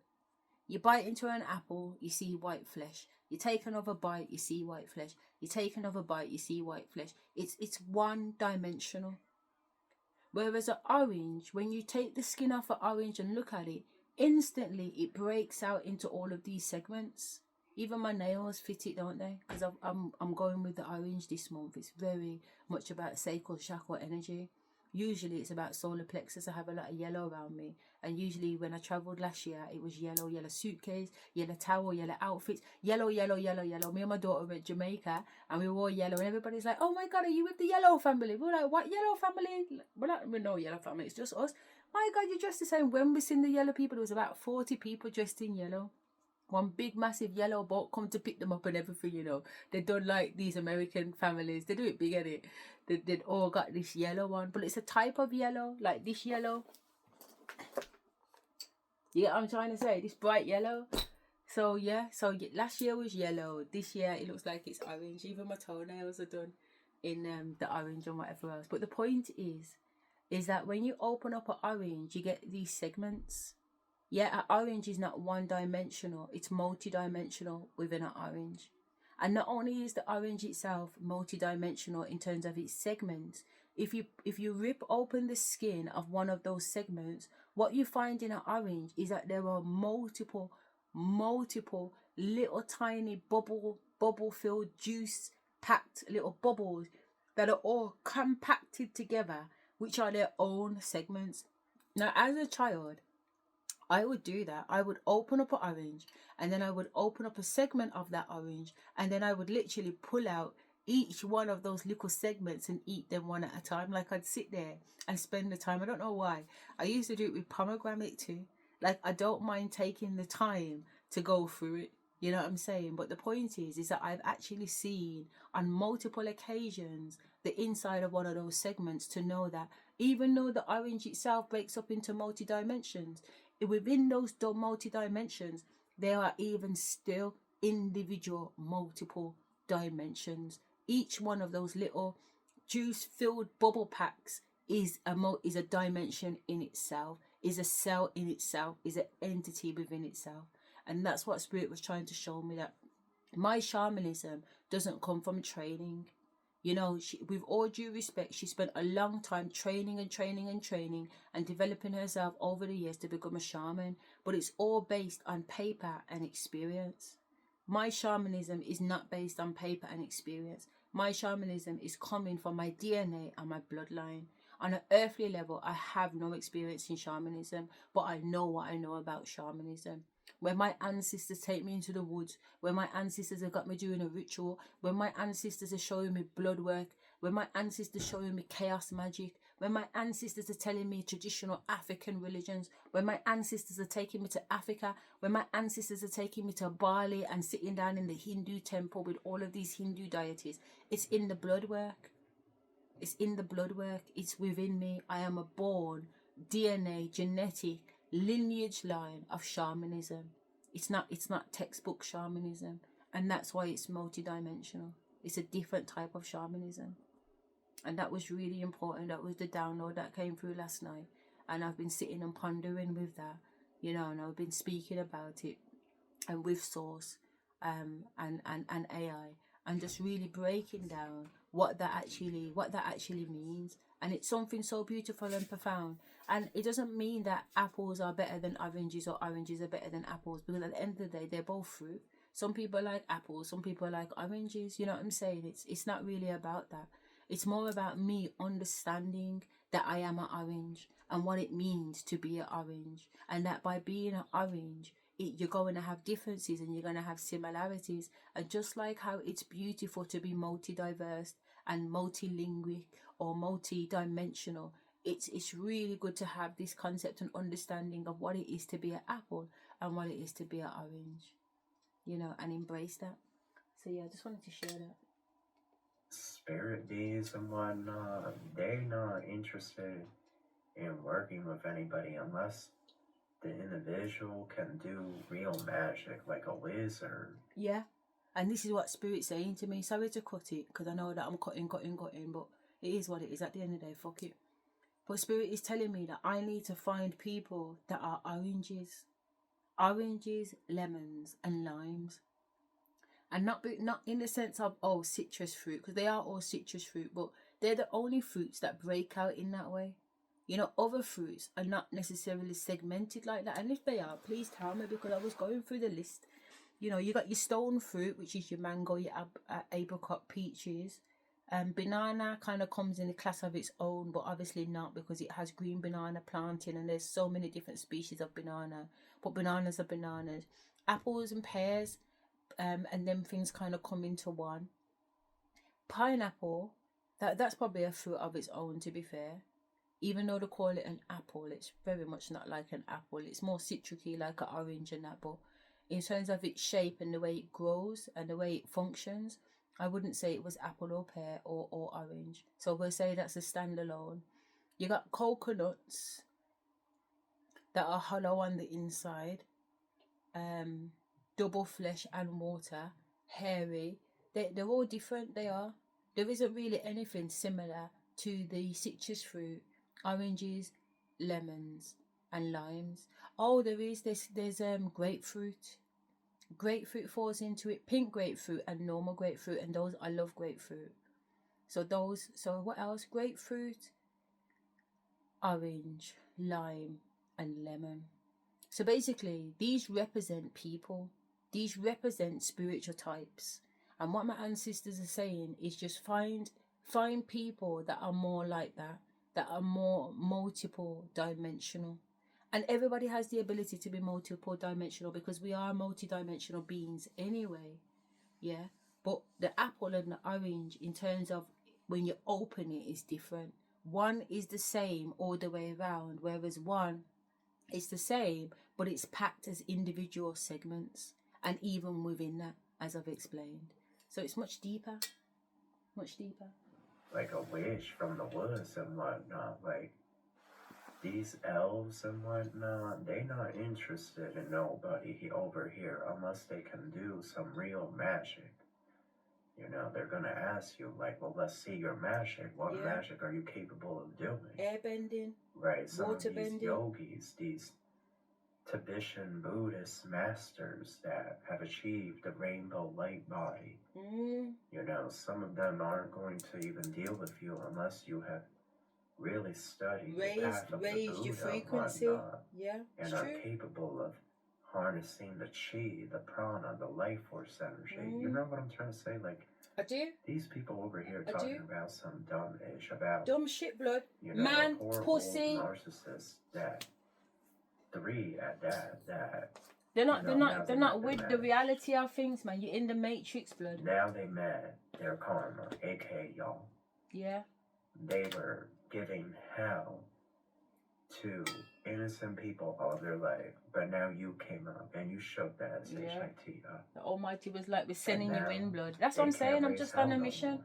You bite into an apple, you see white flesh. You take another bite, you see white flesh. You take another bite, you see white flesh. It's one-dimensional. Whereas an orange, when you take the skin off an orange and look at it, instantly it breaks out into all of these segments. Even my nails fit it, don't they? Because I'm going with the orange this month. It's very much about sacral chakra energy. Usually it's about solar plexus. I have a lot of yellow around me. And usually when I travelled last year, it was yellow, yellow suitcase, yellow towel, yellow outfits, yellow, yellow, yellow, yellow. Me and my daughter were at Jamaica and we wore yellow and everybody's like, oh my God, are you with the yellow family? We're like, what yellow family? We're no yellow family, it's just us. My God, you're dressed the same. When we seen the yellow people, there was about 40 people dressed in yellow. One big massive yellow boat come to pick them up and everything, you know. They don't like these American families. They do it big, innit? They'd all got this yellow one. But it's a type of yellow, like this yellow. You get what I'm trying to say? This bright yellow. So yeah, last year was yellow. This year it looks like it's orange. Even my toenails are done in the orange and whatever else. But the point is that when you open up an orange, you get these segments. Yeah, an orange is not one-dimensional. It's multi-dimensional within an orange. And not only is the orange itself multi-dimensional in terms of its segments, if you rip open the skin of one of those segments, what you find in an orange is that there are multiple little tiny bubble-filled juice-packed little bubbles that are all compacted together, which are their own segments. Now, as a child, I would do that. I would open up an orange and then I would open up a segment of that orange and then I would literally pull out each one of those little segments and eat them one at a time. Like I'd sit there and spend the time. I don't know why. I used to do it with pomegranate too. Like I don't mind taking the time to go through it. You know what I'm saying? But the point is that I've actually seen on multiple occasions the inside of one of those segments to know that even though the orange itself breaks up into multi-dimensions, within those multi-dimensions, there are even still individual multiple dimensions. Each one of those little juice-filled bubble packs is a dimension in itself, is a cell in itself, is an entity within itself. And that's what Spirit was trying to show me, that my shamanism doesn't come from training. You know, with all due respect, she spent a long time training and developing herself over the years to become a shaman. But it's all based on paper and experience. My shamanism is not based on paper and experience. My shamanism is coming from my DNA and my bloodline. On an earthly level, I have no experience in shamanism, but I know what I know about shamanism. When my ancestors take me into the woods, when my ancestors have got me doing a ritual, when my ancestors are showing me blood work, when my ancestors are showing me chaos magic, when my ancestors are telling me traditional African religions, when my ancestors are taking me to Africa, when my ancestors are taking me to Bali and sitting down in the Hindu temple with all of these Hindu deities, it's in the blood work. It's in the blood work. It's within me. I am a born DNA, genetic, lineage line of shamanism. It's not textbook shamanism, and that's why it's multidimensional. It's a different type of shamanism, and that was really important. That was the download that came through last night, and I've been sitting and pondering with that, you know, and I've been speaking about it, and with Source, and AI, and just really breaking down what that actually means. And it's something so beautiful and profound. And it doesn't mean that apples are better than oranges or oranges are better than apples, because at the end of the day, they're both fruit. Some people like apples, some people like oranges. You know what I'm saying? It's not really about that. It's more about me understanding that I am an orange and what it means to be an orange. And that by being an orange, you're going to have differences and you're going to have similarities. And just like how it's beautiful to be multi-diverse and multilingual or multi-dimensional, it's really good to have this concept and understanding of what it is to be an apple and what it is to be an orange, you know, and embrace that. So yeah, I just wanted to share that. Spirit beings and whatnot, they're not interested in working with anybody unless the individual can do real magic like a wizard. Yeah, and this is what Spirit's saying to me. Sorry to cut it, because I know that I'm cutting, but it is what it is. At the end of the day, fuck it. But Spirit is telling me that I need to find people that are oranges, lemons, and limes. And not in the sense of, oh, citrus fruit, because they are all citrus fruit, but they're the only fruits that break out in that way. You know, other fruits are not necessarily segmented like that. And if they are, please tell me, because I was going through the list. You know, you got your stone fruit, which is your mango, your apricot, peaches, Banana kind of comes in a class of its own, but obviously not, because it has green banana planting and there's so many different species of banana. But bananas are bananas. Apples and pears, and them things kind of come into one. Pineapple, that's probably a fruit of its own, to be fair. Even though they call it an apple, it's very much not like an apple. It's more citricy, like an orange and that. But in terms of its shape and the way it grows and the way it functions, I wouldn't say it was apple or pear or orange. So we'll say that's a standalone. You got coconuts that are hollow on the inside, double flesh and water, hairy. They're all different, they are. There isn't really anything similar to the citrus fruit, oranges, lemons and limes. Oh, there's grapefruit. Grapefruit falls into it, pink grapefruit and normal grapefruit, and those, I love grapefruit. So what else? Grapefruit, orange, lime and lemon. So basically these represent people. These represent spiritual types. And what my ancestors are saying is just find people that are more like that are more multiple dimensional. And everybody has the ability to be multiple dimensional, because we are multidimensional beings anyway. Yeah. But the apple and the orange, in terms of when you open it, is different. One is the same all the way around, whereas one is the same, but it's packed as individual segments. And even within that, as I've explained. So it's much deeper. Much deeper. Like a wish from the woods and whatnot. Like, these elves and whatnot, they not interested in nobody over here unless they can do some real magic. You know, they're gonna ask you, like, well, let's see your magic. What magic are you capable of doing? Airbending. Right, some water of these bending. yogis, these Tibetan Buddhist masters that have achieved the rainbow light body. You know, some of them aren't going to even deal with you unless you have really studied the path of the Buddha your frequency. And whatnot, and are true. capable of harnessing the chi, the prana, the life force energy. You know what I'm trying to say? Like, I do. These people over here talking about some dumb-ish about dumb shit, blood. You know, man, poor pussy, old narcissist that 3 at that. They're not. You know, they're not with the reality of things, man. You're in the matrix, blood. Now they met their karma, aka y'all. Yeah. They were giving hell to innocent people all their life, but now you came up and you shook that SHIT up. The Almighty was like, we're sending you in, blood. That's what I'm saying. I'm just on a mission.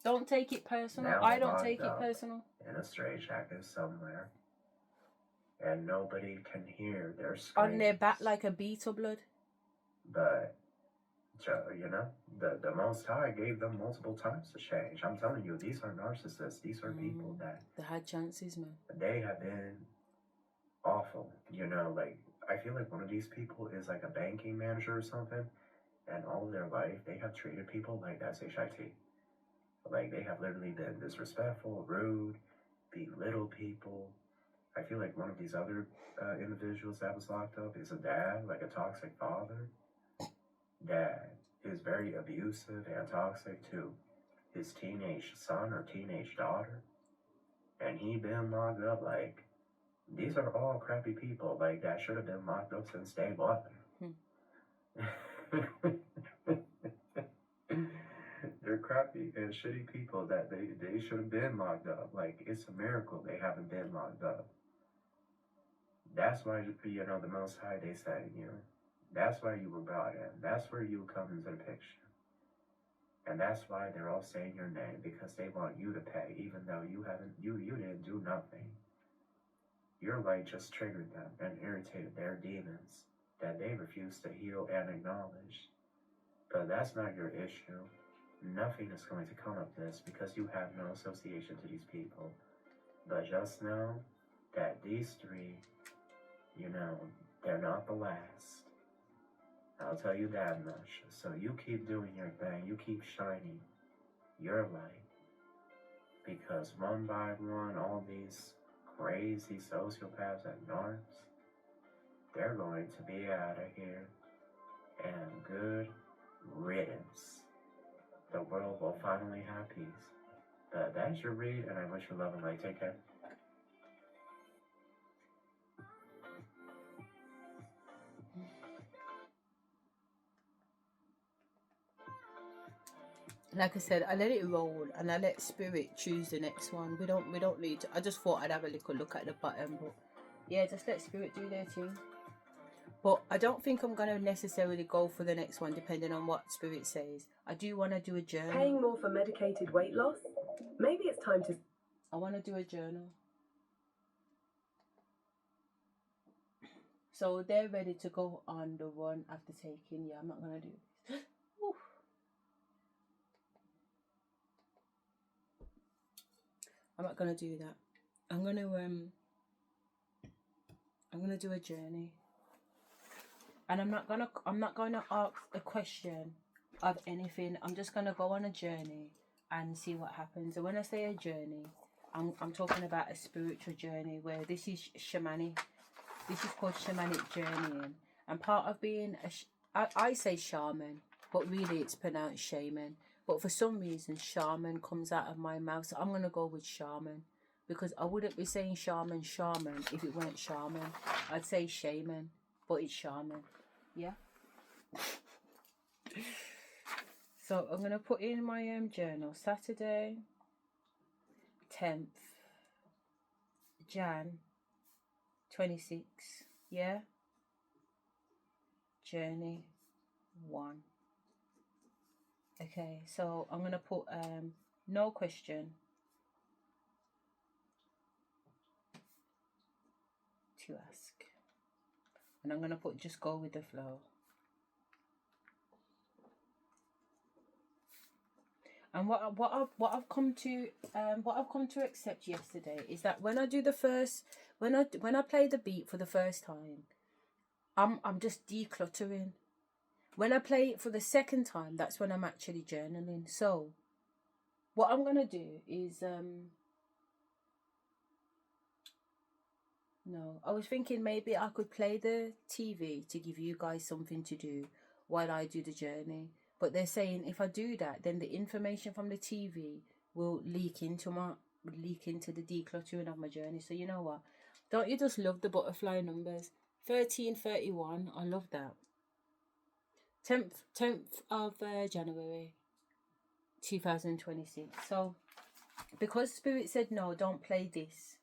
Don't take it personal. I don't take it personal. In a straitjacket somewhere, and nobody can hear their screams. On their back like a beetle, blood. But, you know, the Most High gave them multiple times to change. I'm telling you, these are narcissists. These are people that... They had chances, man. They have been awful. You know, like, I feel like one of these people is like a banking manager or something, and all of their life, they have treated people like SHIT. Like, they have literally been disrespectful, rude, belittle people. I feel like one of these other individuals that was locked up is a dad, like a toxic father, that is very abusive and toxic to his teenage son or teenage daughter. And he been locked up. Like, these are all crappy people, like, that should have been locked up since day one. They're crappy and shitty people that they should have been locked up. Like, it's a miracle they haven't been locked up. That's why, you know, the Most High, they say, you know, that's why you were brought in. That's where you come into the picture. And that's why they're all saying your name, because they want you to pay, even though you didn't do nothing. Your light just triggered them and irritated their demons that they refuse to heal and acknowledge. But that's not your issue. Nothing is going to come of this because you have no association to these people. But just know that these 3, you know, they're not the last. I'll tell you that much. So you keep doing your thing. You keep shining your light. Because one by one, all these crazy sociopaths and narcs, they're going to be out of here. And good riddance. the world will finally have peace. But that's your read, and I wish you love and light. Take care. Like I said, I let it roll and I let spirit choose the next one. We don't need to, I just thought I'd have a little look at the button, but yeah, just let spirit do their thing. But I don't think I'm gonna necessarily go for the next one depending on what spirit says. I do want to do a journal. Paying more for medicated weight loss? Maybe it's time to... I want to do a journal. So they're ready to go on the one after taking. Yeah, I'm not gonna do this. I'm not gonna do that. I'm gonna do a journey. And I'm not gonna ask a question of anything. I'm just gonna go on a journey and see what happens. And when I say a journey, I'm talking about a spiritual journey where this is shamanic. This is called shamanic journeying. And part of being I say shaman, but really it's pronounced shaman. But for some reason, shaman comes out of my mouth, so I'm gonna go with shaman, because I wouldn't be saying shaman if it weren't shaman. I'd say shaman, but it's shaman. Yeah. So I'm gonna put in my journal, Saturday, 10th Jan 26. Yeah. Journey 1. Okay, so I'm gonna put no question to ask, and I'm gonna put just go with the flow. And what I've come to accept yesterday is that when I do the first, when I play the beat for the first time, I'm just decluttering. When I play it for the second time, that's when I'm actually journaling. So what I'm gonna do is no, I was thinking maybe I could play the TV to give you guys something to do while I do the journey. But they're saying if I do that, then the information from the TV will leak into the decluttering of my journey. So you know what? Don't you just love the butterfly numbers? 1331. I love that. 10th of January 2026. So because Spirit said no, don't play this,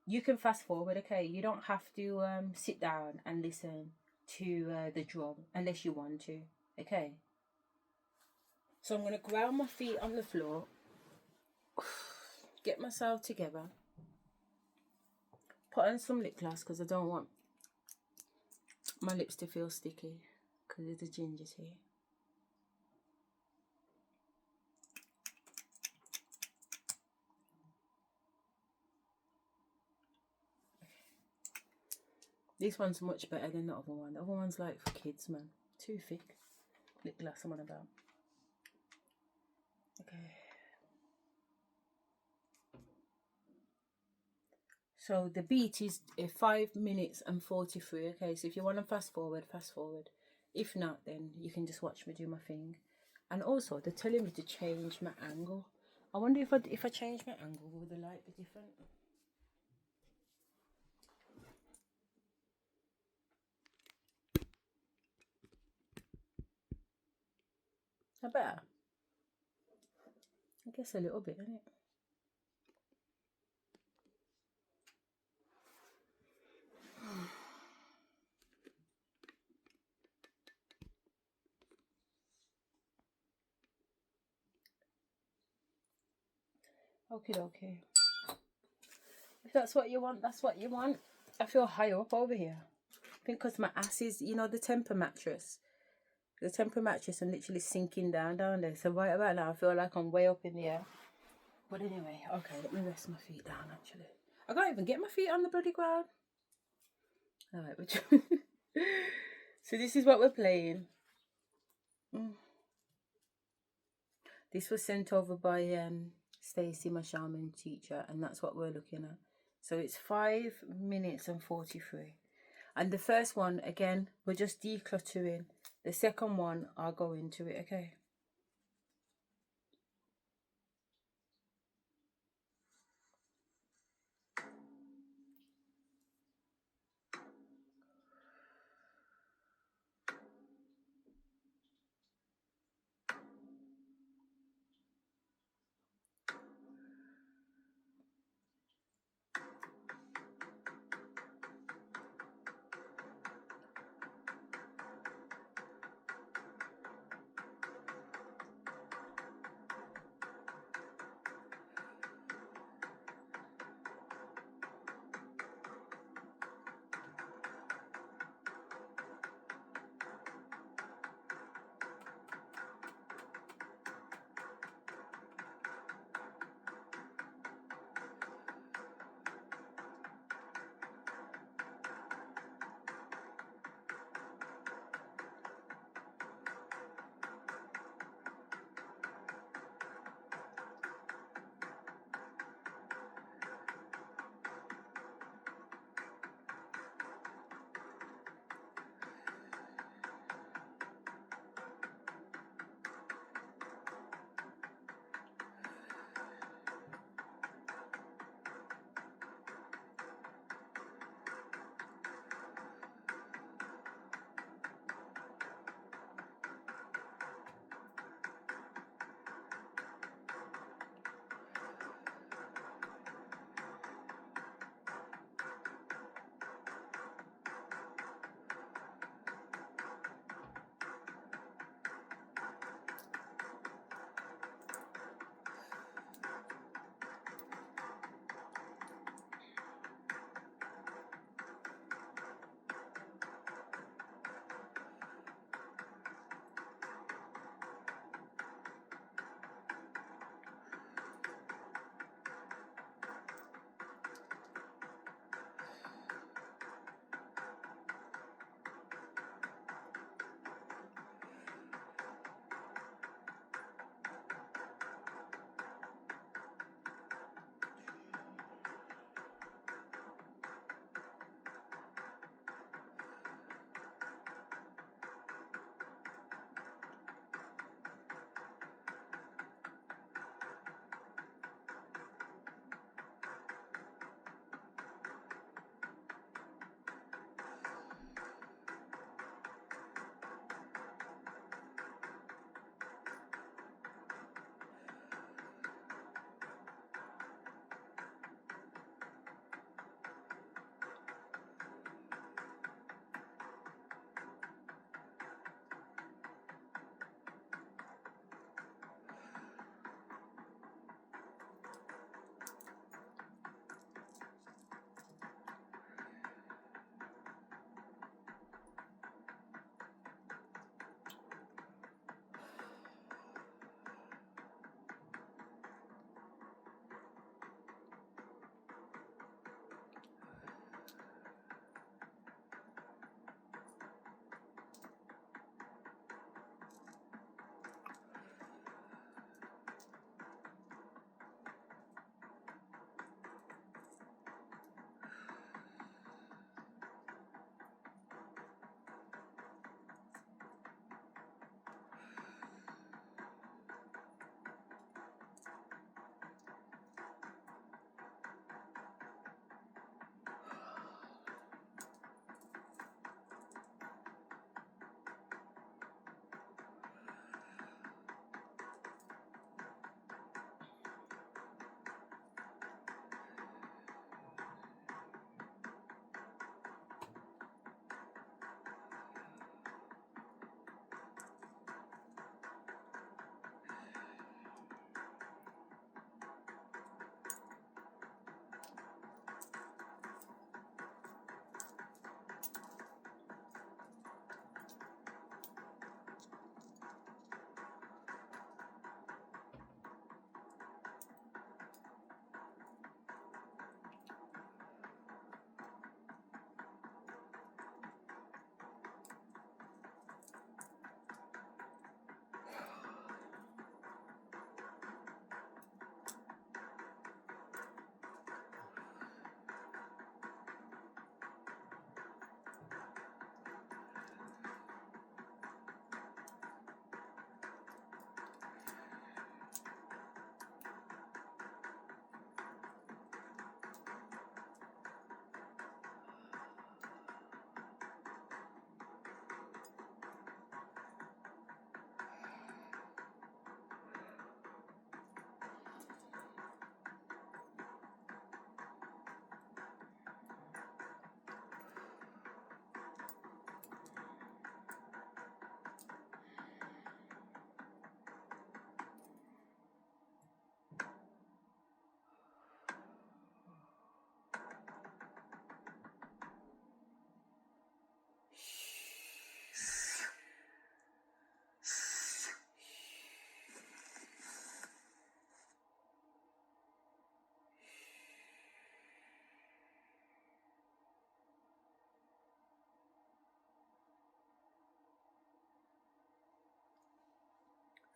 you can fast forward. Okay, you don't have to sit down and listen to the drum unless you want to. Okay, so I'm going to ground my feet on the floor, get myself together, put on some lip gloss because I don't want my lips to feel sticky because of the ginger tea. This one's much better than the other one. The other one's like for kids, man. Too thick. Lip gloss I'm on about. Okay. So the beat is 5 minutes and 43. Okay, so if you want to fast forward, fast forward. If not, then you can just watch me do my thing. And also, they're telling me to change my angle. I wonder if I change my angle, will the light be different? I better. I guess a little bit, isn't it? Okay. If that's what you want, that's what you want. I feel higher up over here. I think because my ass is, you know, the temper mattress. The temper mattress and literally sinking down there. So right about now, I feel like I'm way up in the air. But anyway, okay, let me rest my feet down actually. I can't even get my feet on the bloody ground. Alright, so this is what we're playing. This was sent over by Stacey, my shaman teacher, and that's what we're looking at. So it's 5 minutes and 43. And the first one, again, we're just decluttering. The second one, I'll go into it, okay?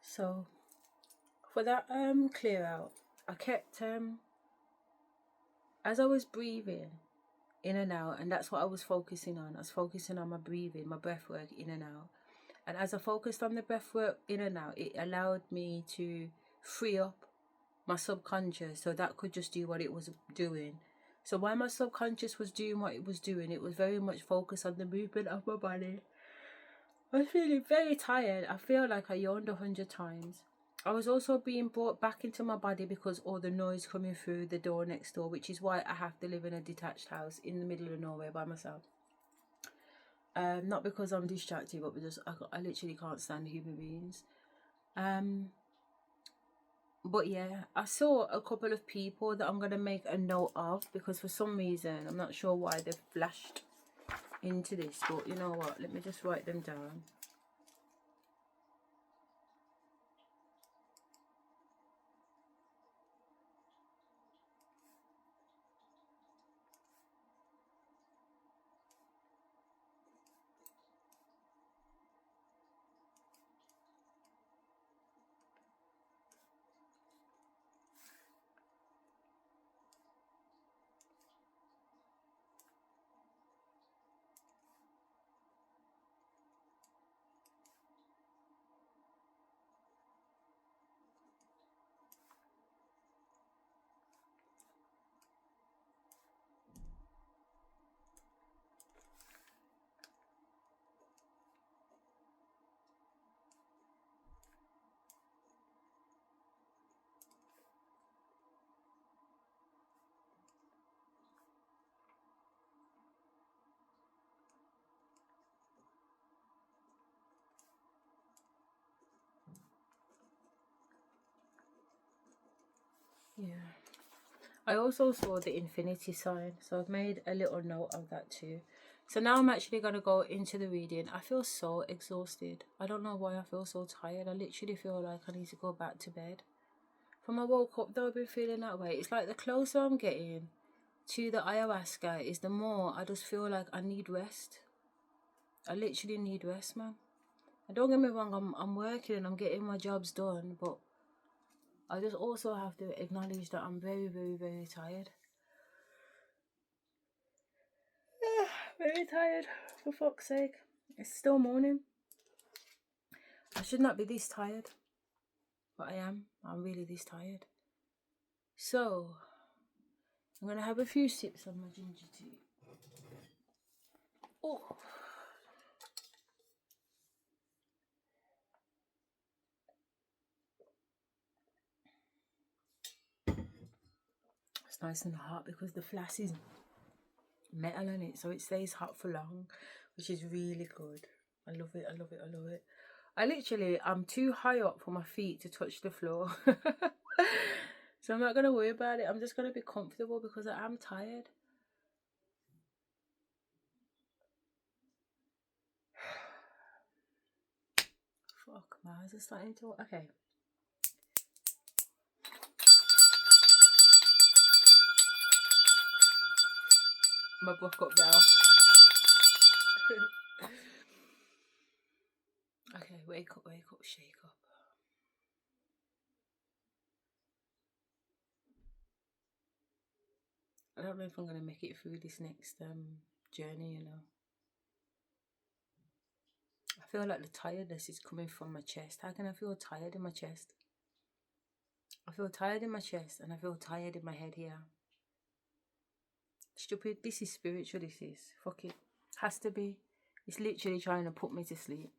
So for that clear out, I kept as I was breathing in and out, and that's what I was focusing on. I was focusing on my breathing, my breath work in and out. And as I focused on the breath work in and out, it allowed me to free up my subconscious so that could just do what it was doing. So while my subconscious was doing what it was doing, it was very much focused on the movement of my body. I was feeling very tired. I feel like I yawned 100 times. I was also being brought back into my body because all the noise coming through the door next door, which is why I have to live in a detached house in the middle of nowhere by myself. Not because I'm distracted, but because I literally can't stand human beings. But yeah, I saw a couple of people that I'm going to make a note of, because for some reason, I'm not sure why they've flashed into this, but you know what, let me just write them down. Yeah. I also saw the infinity sign, so I've made a little note of that too. So now I'm actually going to go into the reading. I feel so exhausted. I don't know why I feel so tired. I literally feel like I need to go back to bed. From I woke up though, I've been feeling that way. It's like the closer I'm getting to the ayahuasca is the more I just feel like I need rest. I literally need rest, man. And don't get me wrong, I'm working and I'm getting my jobs done, but I just also have to acknowledge that I'm very, very, very tired. Very tired, for fuck's sake. It's still morning. I should not be this tired, but I am. I'm really this tired. So, I'm going to have a few sips of my ginger tea. Oh. It's nice and hot because the flask is metal in it, so it stays hot for long, which is really good. I love it, I love it, I love it. I'm too high up for my feet to touch the floor. So I'm not going to worry about it. I'm just going to be comfortable because I am tired. Fuck, my eyes are starting to... Okay. My book up now. Okay, wake up, shake up. I don't know if I'm going to make it through this next journey, you know. I feel like the tiredness is coming from my chest. How can I feel tired in my chest? I feel tired in my chest and I feel tired in my head here. Stupid. This is spiritual, this is. Fuck it. Has to be. It's literally trying to put me to sleep.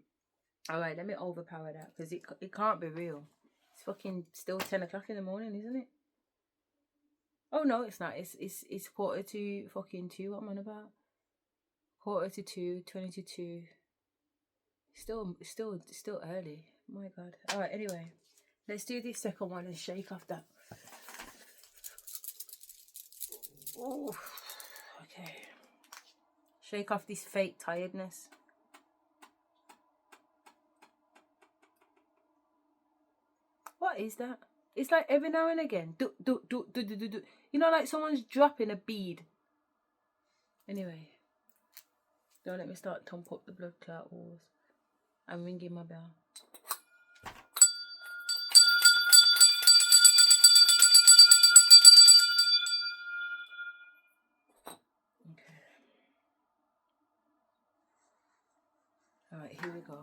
Alright, let me overpower that because it can't be real. It's fucking still 10 o'clock in the morning, isn't it? Oh no, it's not. It's quarter to fucking 2. What am I on about? Quarter to 2, 20 to 2. Still early. Oh my god. Alright, anyway. Let's do this second one and shake off that. Oh, okay. Shake off this fake tiredness. What is that? It's like every now and again. Do. You know, like someone's dropping a bead. Anyway. Don't let me start tump up the blood clot walls. I'm ringing my bell. here we go.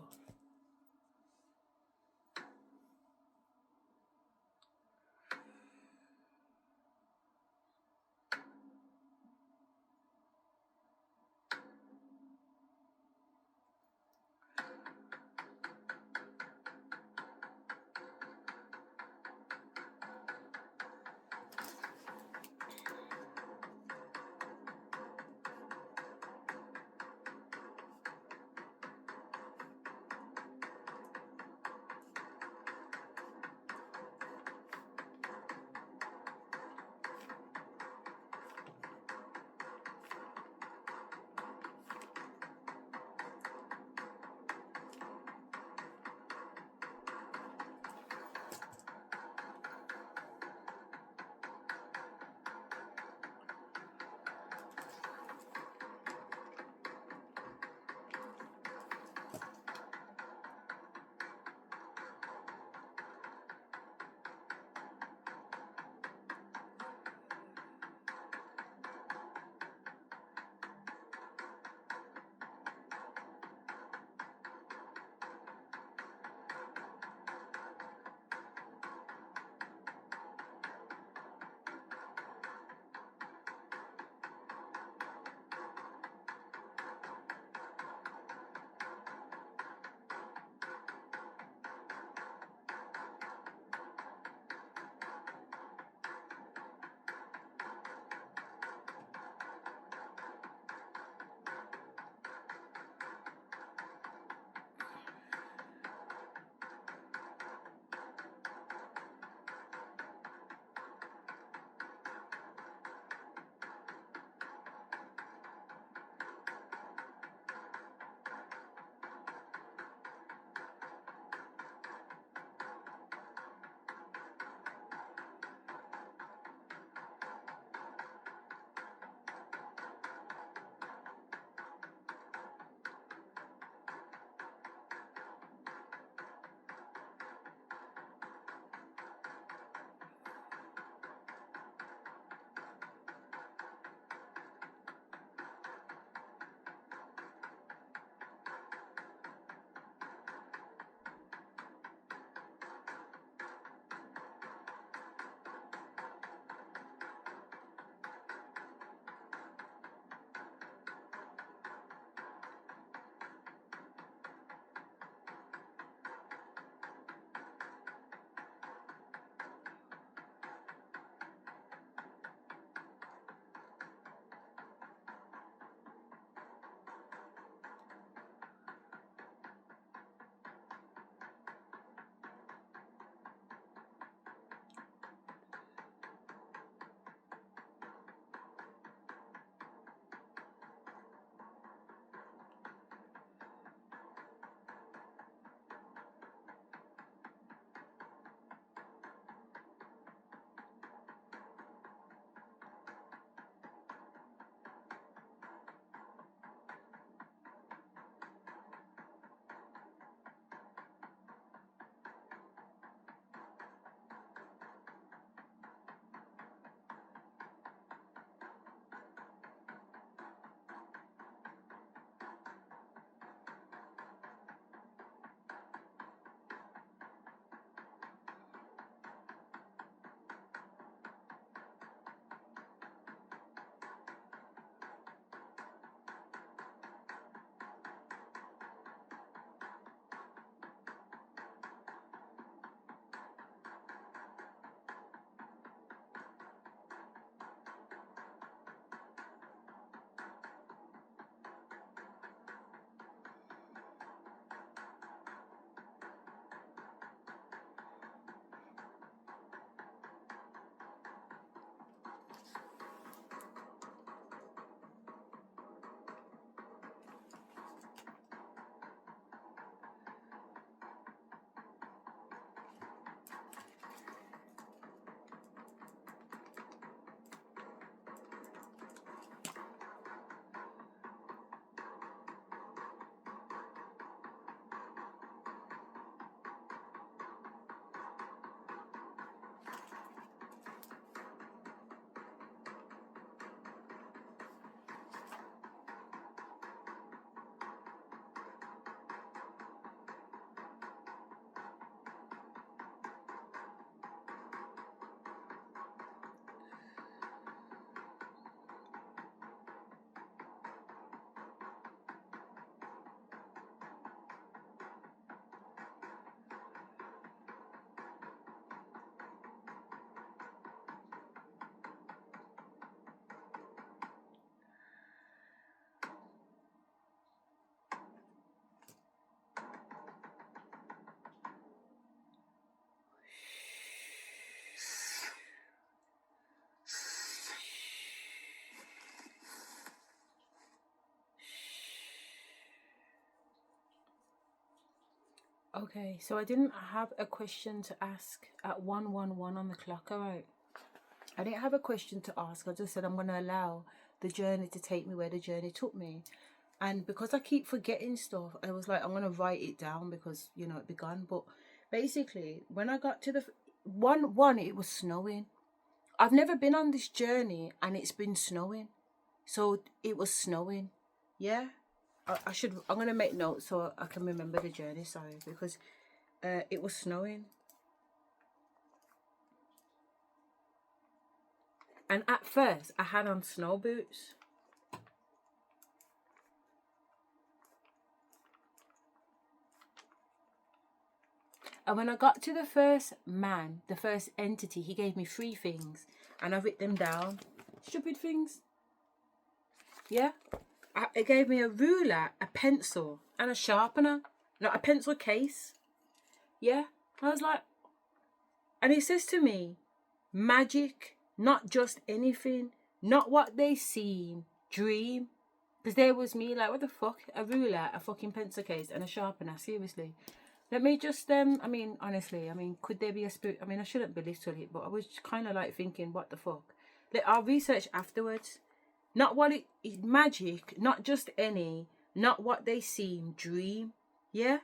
Okay, so I didn't have a question to ask at 1:11 on the clock, alright? I didn't have a question to ask. I just said I'm going to allow the journey to take me where the journey took me. And because I keep forgetting stuff, I was like, I'm going to write it down because, you know, it began. But basically, when I got to the one, it was snowing. I've never been on this journey and it's been snowing. So it was snowing. Yeah. I'm going to make notes so I can remember the journey, sorry, because it was snowing. And at first, I had on snow boots. And when I got to the first man, the first entity, he gave me 3 things. And I wrote them down. Stupid things. Yeah. It gave me a ruler, a pencil, and a sharpener. Not a pencil case. Yeah. I was like... And he says to me, magic, not just anything. Not what they seem. Dream. Because there was me like, what the fuck? A ruler, a fucking pencil case, and a sharpener. Seriously. Let me just, I mean, honestly, I mean, could there be a spirit? I mean, I shouldn't belittle it, but I was kind of like thinking, what the fuck? I'll research afterwards. Not what it is, magic, not just any, not what they seem, dream. Yeah?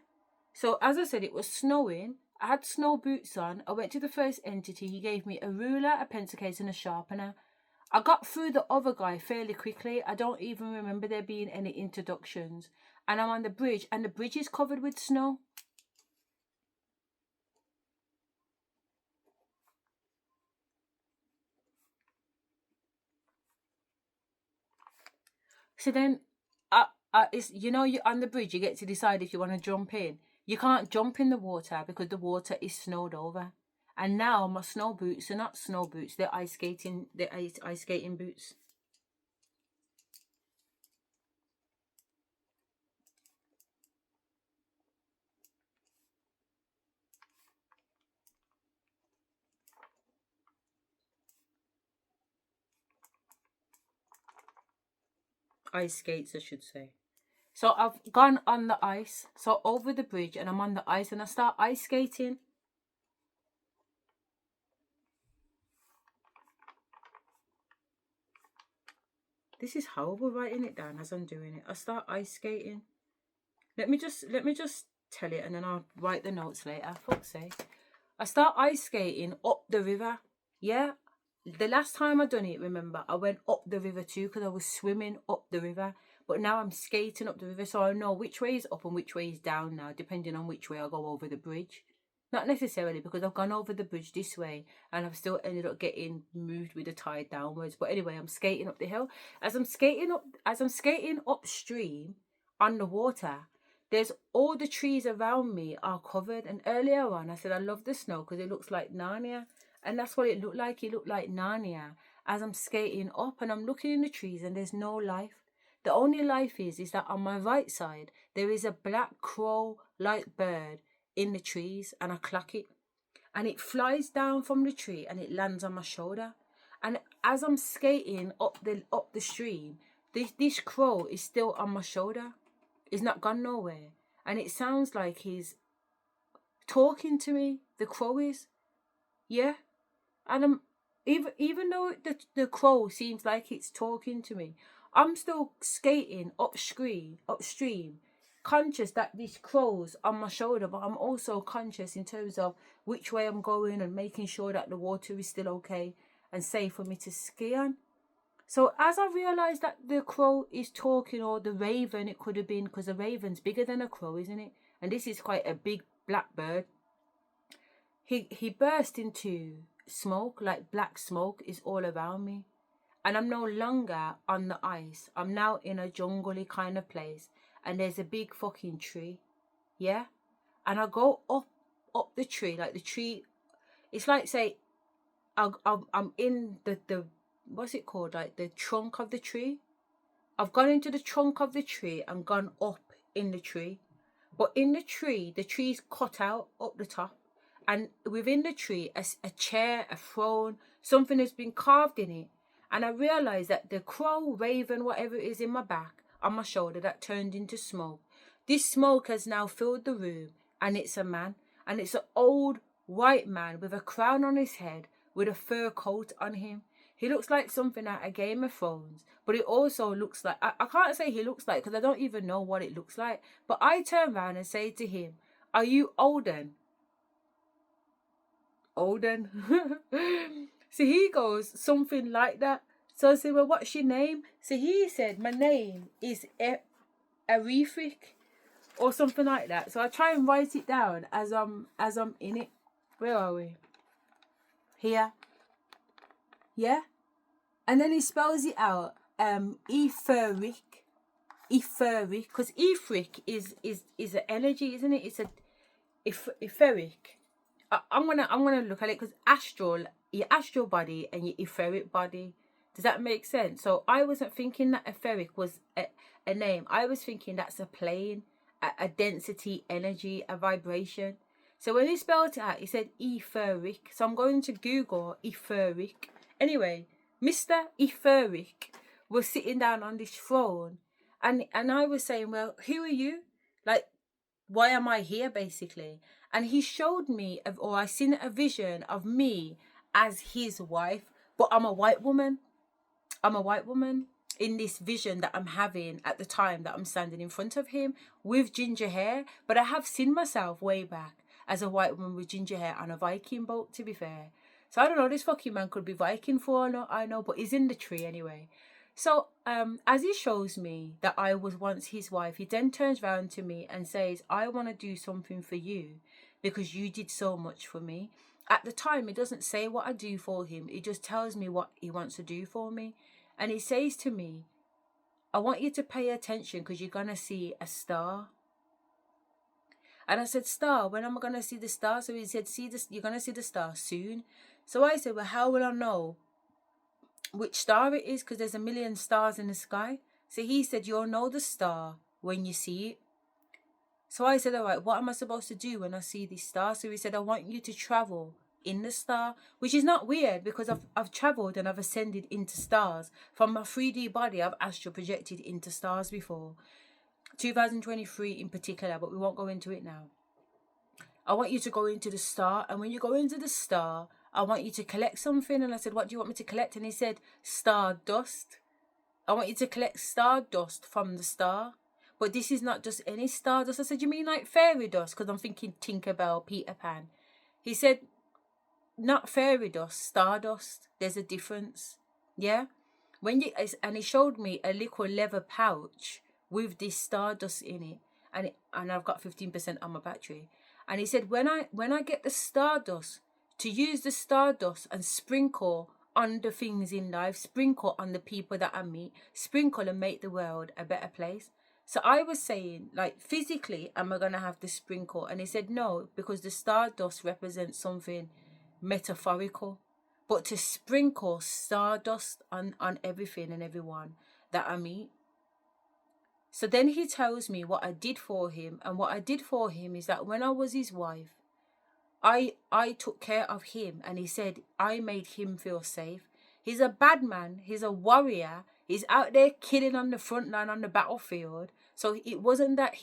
So, as I said, it was snowing. I had snow boots on. I went to the first entity. He gave me a ruler, a pencil case, and a sharpener. I got through the other guy fairly quickly. I don't even remember there being any introductions. And I'm on the bridge, and the bridge is covered with snow. So then, it's, you know, you're on the bridge, you get to decide if you want to jump in. You can't jump in the water because the water is snowed over. And now my snow boots are not snow boots, they're ice skating boots. Ice skates, I should say. So I've gone on the ice, so over the bridge, and I'm on the ice, and I start ice skating. This is horrible writing it down as I'm doing it. I start ice skating. Let me just tell it, and then I'll write the notes later. Fuck's sake. I start ice skating up the river. Yeah. The last time I done it, remember, I went up the river too because I was swimming up the river. But now I'm skating up the river, so I know which way is up and which way is down now, depending on which way I go over the bridge. Not necessarily because I've gone over the bridge this way and I've still ended up getting moved with the tide downwards. But anyway, I'm skating up the hill. As I'm skating upstream on the water, there's all the trees around me are covered. And earlier on, I said I love the snow because it looks like Narnia. And that's what it looked like. It looked like Narnia as I'm skating up and I'm looking in the trees and there's no life. The only life is that on my right side, there is a black crow-like bird in the trees, and I clock it. And it flies down from the tree and it lands on my shoulder. And as I'm skating up the stream, this crow is still on my shoulder. He's not gone nowhere. And it sounds like he's talking to me. The crow is. Yeah. And I'm even though the crow seems like it's talking to me, I'm still skating upstream, conscious that this crow's on my shoulder, but I'm also conscious in terms of which way I'm going and making sure that the water is still okay and safe for me to ski on. So as I realised that the crow is talking, or the raven, it could have been, because a raven's bigger than a crow, isn't it? And this is quite a big black bird. He burst into smoke, like black smoke is all around me. And I'm no longer on the ice. I'm now in a jungly kind of place. And there's a big fucking tree. Yeah? And I go up the tree. Like the tree, it's like, say, I'm in the what's it called? Like the trunk of the tree. I've gone into the trunk of the tree and gone up in the tree. But in the tree's cut out up the top. And within the tree, a chair, a throne, something has been carved in it. And I realised that the crow, raven, whatever it is in my back, on my shoulder, that turned into smoke. This smoke has now filled the room and it's a man, and it's an old white man with a crown on his head with a fur coat on him. He looks like something out of Game of Thrones, but it also looks like, I can't say he looks like because I don't even know what it looks like. But I turn around and say to him, "Are you Odin?" Odin. So he goes, "Something like that." So I said, "Well, what's your name?" So he said, "My name is Arifik," or something like that. So I try and write it down as I'm in it. Where are we? Here. Yeah. And then he spells it out. Etheric, because etheric is an energy, isn't it? It's a etheric. I'm gonna look at it because astral, your astral body and your etheric body. Does that make sense? So I wasn't thinking that etheric was a name. I was thinking that's a plane, a density, energy, a vibration. So when he spelled it out, he said etheric. So I'm going to Google etheric. Anyway, Mr. Etheric was sitting down on this throne, and I was saying, "Well, who are you? Like, why am I here, basically?" And he showed me, or I seen a vision of me as his wife, but I'm a white woman. I'm a white woman in this vision that I'm having at the time that I'm standing in front of him with ginger hair. But I have seen myself way back as a white woman with ginger hair on a Viking boat, to be fair. So I don't know, this fucking man could be Viking for all I know, but he's in the tree anyway. So as he shows me that I was once his wife, he then turns around to me and says, "I want to do something for you because you did so much for me." At the time, he doesn't say what I do for him. He just tells me what he wants to do for me. And he says to me, "I want you to pay attention because you're going to see a star." And I said, "Star? When am I going to see the star?" So he said, "See this, you're going to see the star soon." So I said, "Well, how will I know which star it is? Because there's a million stars in the sky." So he said, "You'll know the star when you see it." So I said, "All right, what am I supposed to do when I see this star?" So he said, "I want you to travel in the star," which is not weird because I've traveled and I've ascended into stars. From my 3D body, I've astral projected into stars before. 2023 in particular, but we won't go into it now. "I want you to go into the star, and when you go into the star, I want you to collect something." And I said, "What do you want me to collect?" And he said, "Stardust. I want you to collect stardust from the star. But this is not just any stardust." I said, "You mean like fairy dust?" Because I'm thinking Tinkerbell, Peter Pan. He said, "Not fairy dust, stardust. There's a difference." Yeah? And he showed me a little leather pouch with this stardust in it. And I've got 15% on my battery. And he said, when I get the stardust, to use the stardust and sprinkle on the things in life, sprinkle on the people that I meet, sprinkle and make the world a better place. So I was saying, like, physically, am I going to have to sprinkle? And he said, no, because the stardust represents something metaphorical. But to sprinkle stardust on everything and everyone that I meet. So then he tells me what I did for him. And what I did for him is that when I was his wife, I took care of him. And he said, I made him feel safe. He's a bad man. He's a warrior. He's out there killing on the front line on the battlefield. So it wasn't that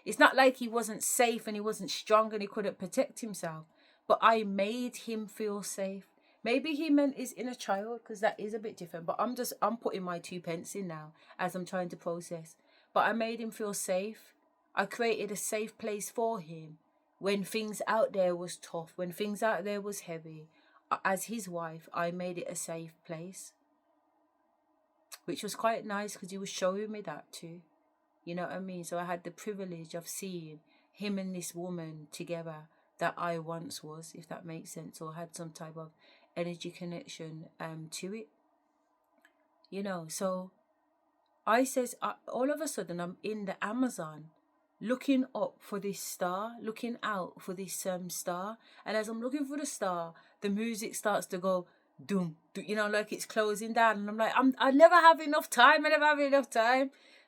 it's not like he wasn't safe and he wasn't strong and he couldn't protect himself. But I made him feel safe. Maybe he meant his inner child, because that is a bit different. But I'm putting my 2 pence in now as I'm trying to process. But I made him feel safe. I created a safe place for him when things out there was tough, when things out there was heavy. As his wife, I made it a safe place. Which was quite nice because he was showing me that too. You know what I mean? So I had the privilege of seeing him and this woman together that I once was, if that makes sense, or had some type of energy connection to it. You know, so I says, all of a sudden I'm in the Amazon looking up for this star, looking out for this star. And as I'm looking for the star, the music starts to go doom, you know, like it's closing down. And I'm like, I never have enough time.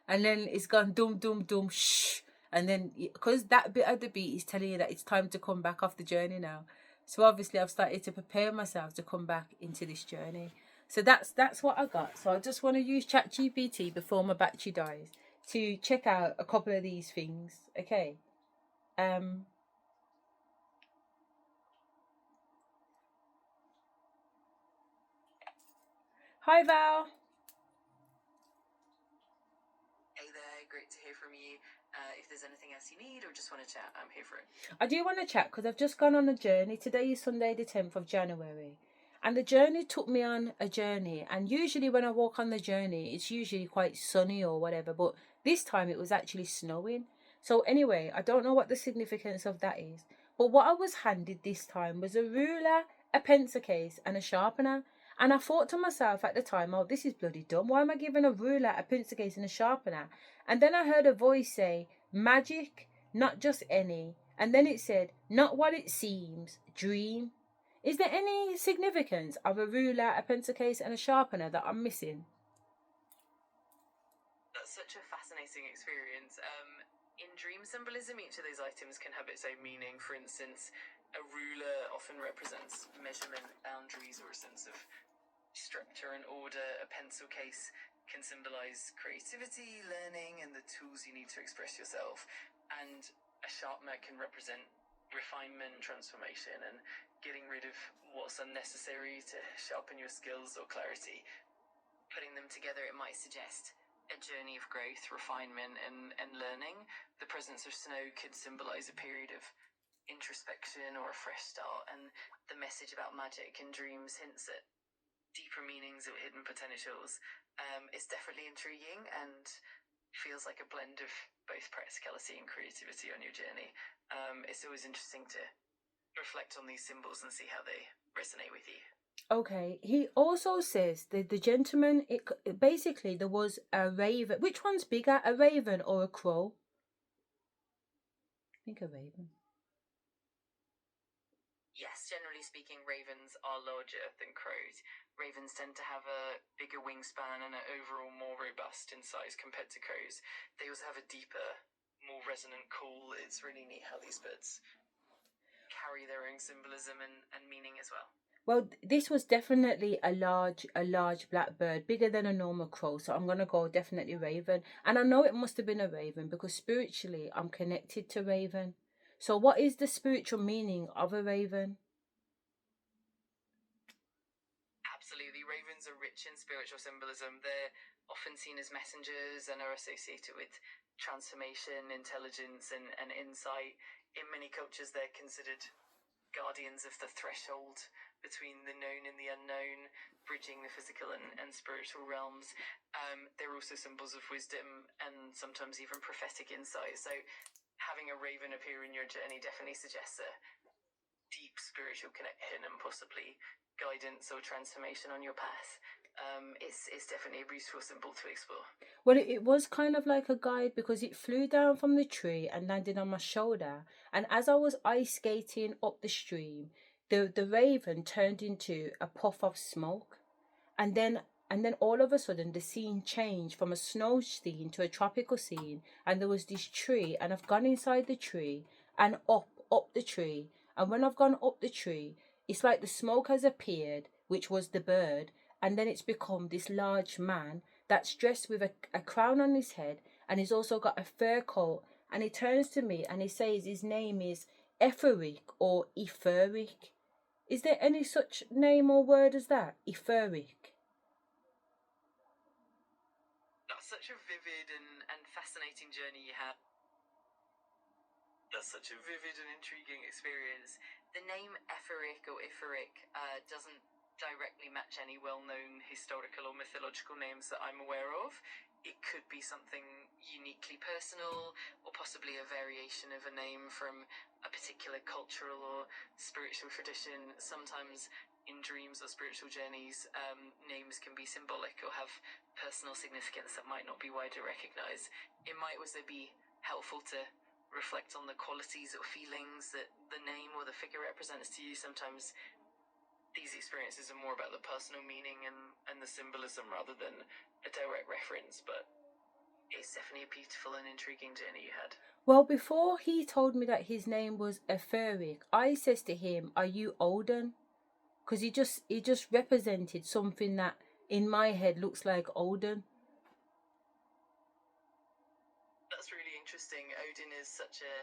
And then it's gone doom, doom, doom, shh. And then, because that bit of the beat is telling you that it's time to come back off the journey now. So obviously I've started to prepare myself to come back into this journey. So that's what I got. So I just want to use ChatGPT before my battery dies to check out a couple of these things. Okay. Hi, Val. Hey there, great to hear from you. If there's anything else you need or just want to chat, I'm here for it. I do want to chat because I've just gone on a journey. Today is Sunday, the 10th of January. And the journey took me on a journey. And usually when I walk on the journey, it's usually quite sunny or whatever. But this time it was actually snowing. So anyway, I don't know what the significance of that is. But what I was handed this time was a ruler, a pencil case and a sharpener. And I thought to myself at the time, oh, this is bloody dumb. Why am I given a ruler, a pencil case and a sharpener? And then I heard a voice say, magic, not just any. And then it said, not what it seems, dream. Is there any significance of a ruler, a pencil case and a sharpener that I'm missing? That's such a fascinating experience. In dream symbolism, each of those items can have its own meaning. For instance, a ruler often represents measurement, boundaries, or a sense of structure and order. A pencil case can symbolize creativity, learning, and the tools you need to express yourself. And a sharpener can represent refinement, transformation, and getting rid of what's unnecessary to sharpen your skills or clarity. Putting them together, it might suggest a journey of growth, refinement, and learning. The presence of snow could symbolize a period of introspection or a fresh start, and the message about magic and dreams hints at deeper meanings or hidden potentials. It's definitely intriguing and feels like a blend of both practicality and creativity on your journey. It's always interesting to reflect on these symbols and see how they resonate with you. Okay, he also says that the gentleman, basically there was a raven. Which one's bigger, a raven or a crow? I think a raven. Yes, generally speaking, ravens are larger than crows. Ravens tend to have a bigger wingspan and are overall more robust in size compared to crows. They also have a deeper, more resonant call. It's really neat how these birds carry their own symbolism and meaning as well. Well, this was definitely a large black bird, bigger than a normal crow. So I'm gonna go definitely raven, and I know it must have been a raven because spiritually I'm connected to raven. So what is the spiritual meaning of a raven? Absolutely, ravens are rich in spiritual symbolism. They're often seen as messengers and are associated with transformation, intelligence, and insight. In many cultures, they're considered guardians of the threshold between the known and the unknown, bridging the physical and spiritual realms. They're also symbols of wisdom and sometimes even prophetic insight. So having a raven appear in your journey definitely suggests a deep spiritual connection and possibly guidance or transformation on your path. It's definitely a beautiful symbol to explore. Well, it was kind of like a guide because it flew down from the tree and landed on my shoulder. And as I was ice skating up the stream, the raven turned into a puff of smoke. And then all of a sudden the scene changed from a snow scene to a tropical scene, and there was this tree, and I've gone inside the tree and up the tree. And when I've gone up the tree, it's like the smoke has appeared, which was the bird, and then it's become this large man that's dressed with a crown on his head, and he's also got a fur coat. And he turns to me and he says his name is Etheric or Etheric. Is there any such name or word as that? Etheric. That's such a vivid and fascinating journey you had. That's such a vivid and intriguing experience. The name Etheric or Itheric doesn't directly match any well-known historical or mythological names that I'm aware of. It could be something uniquely personal or possibly a variation of a name from a particular cultural or spiritual tradition. Sometimes in dreams or spiritual journeys, names can be symbolic or have personal significance that might not be widely recognized. It might also be helpful to reflect on the qualities or feelings that the name or the figure represents to you. Sometimes these experiences are more about the personal meaning and the symbolism rather than a direct reference, but it's definitely a beautiful and intriguing journey you had. Well, before he told me that his name was Etheric, I says to him, "Are you Odin?" Because he just represented something that in my head looks like Odin. That's really interesting. Odin is such a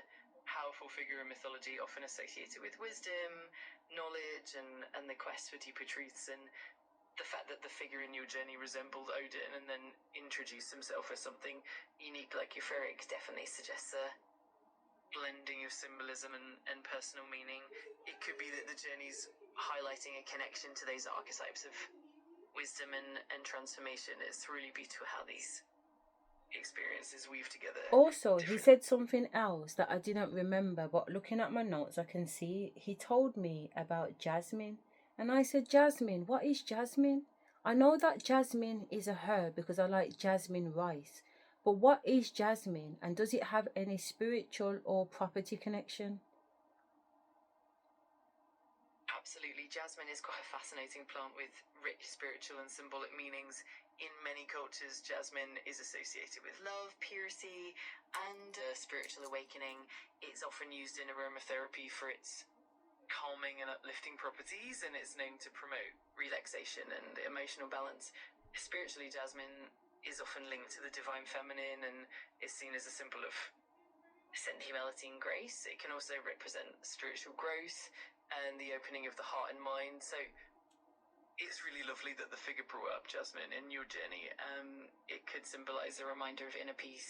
powerful figure in mythology, often associated with wisdom, knowledge, and the quest for deeper truths. And the fact that the figure in your journey resembled Odin and then introduced himself as something unique like euphoric definitely suggests a blending of symbolism and personal meaning. It could be that the journey's highlighting a connection to those archetypes of wisdom and transformation. It's really beautiful how these experiences weave together. Also, he said something else that I didn't remember, but looking at my notes, I can see he told me about jasmine. And I said, Jasmine, what is jasmine? I know that jasmine is a herb because I like jasmine rice. But what is jasmine, and does it have any spiritual or property connection? Absolutely. Jasmine is quite a fascinating plant with rich spiritual and symbolic meanings. In many cultures, jasmine is associated with love, purity, and spiritual awakening. It's often used in aromatherapy for its calming and uplifting properties, and it's known to promote relaxation and emotional balance. Spiritually, jasmine is often linked to the divine feminine and is seen as a symbol of sensuality and grace. It can also represent spiritual growth and the opening of the heart and mind. So it's really lovely that the figure brought up jasmine in your journey. It could symbolize a reminder of inner peace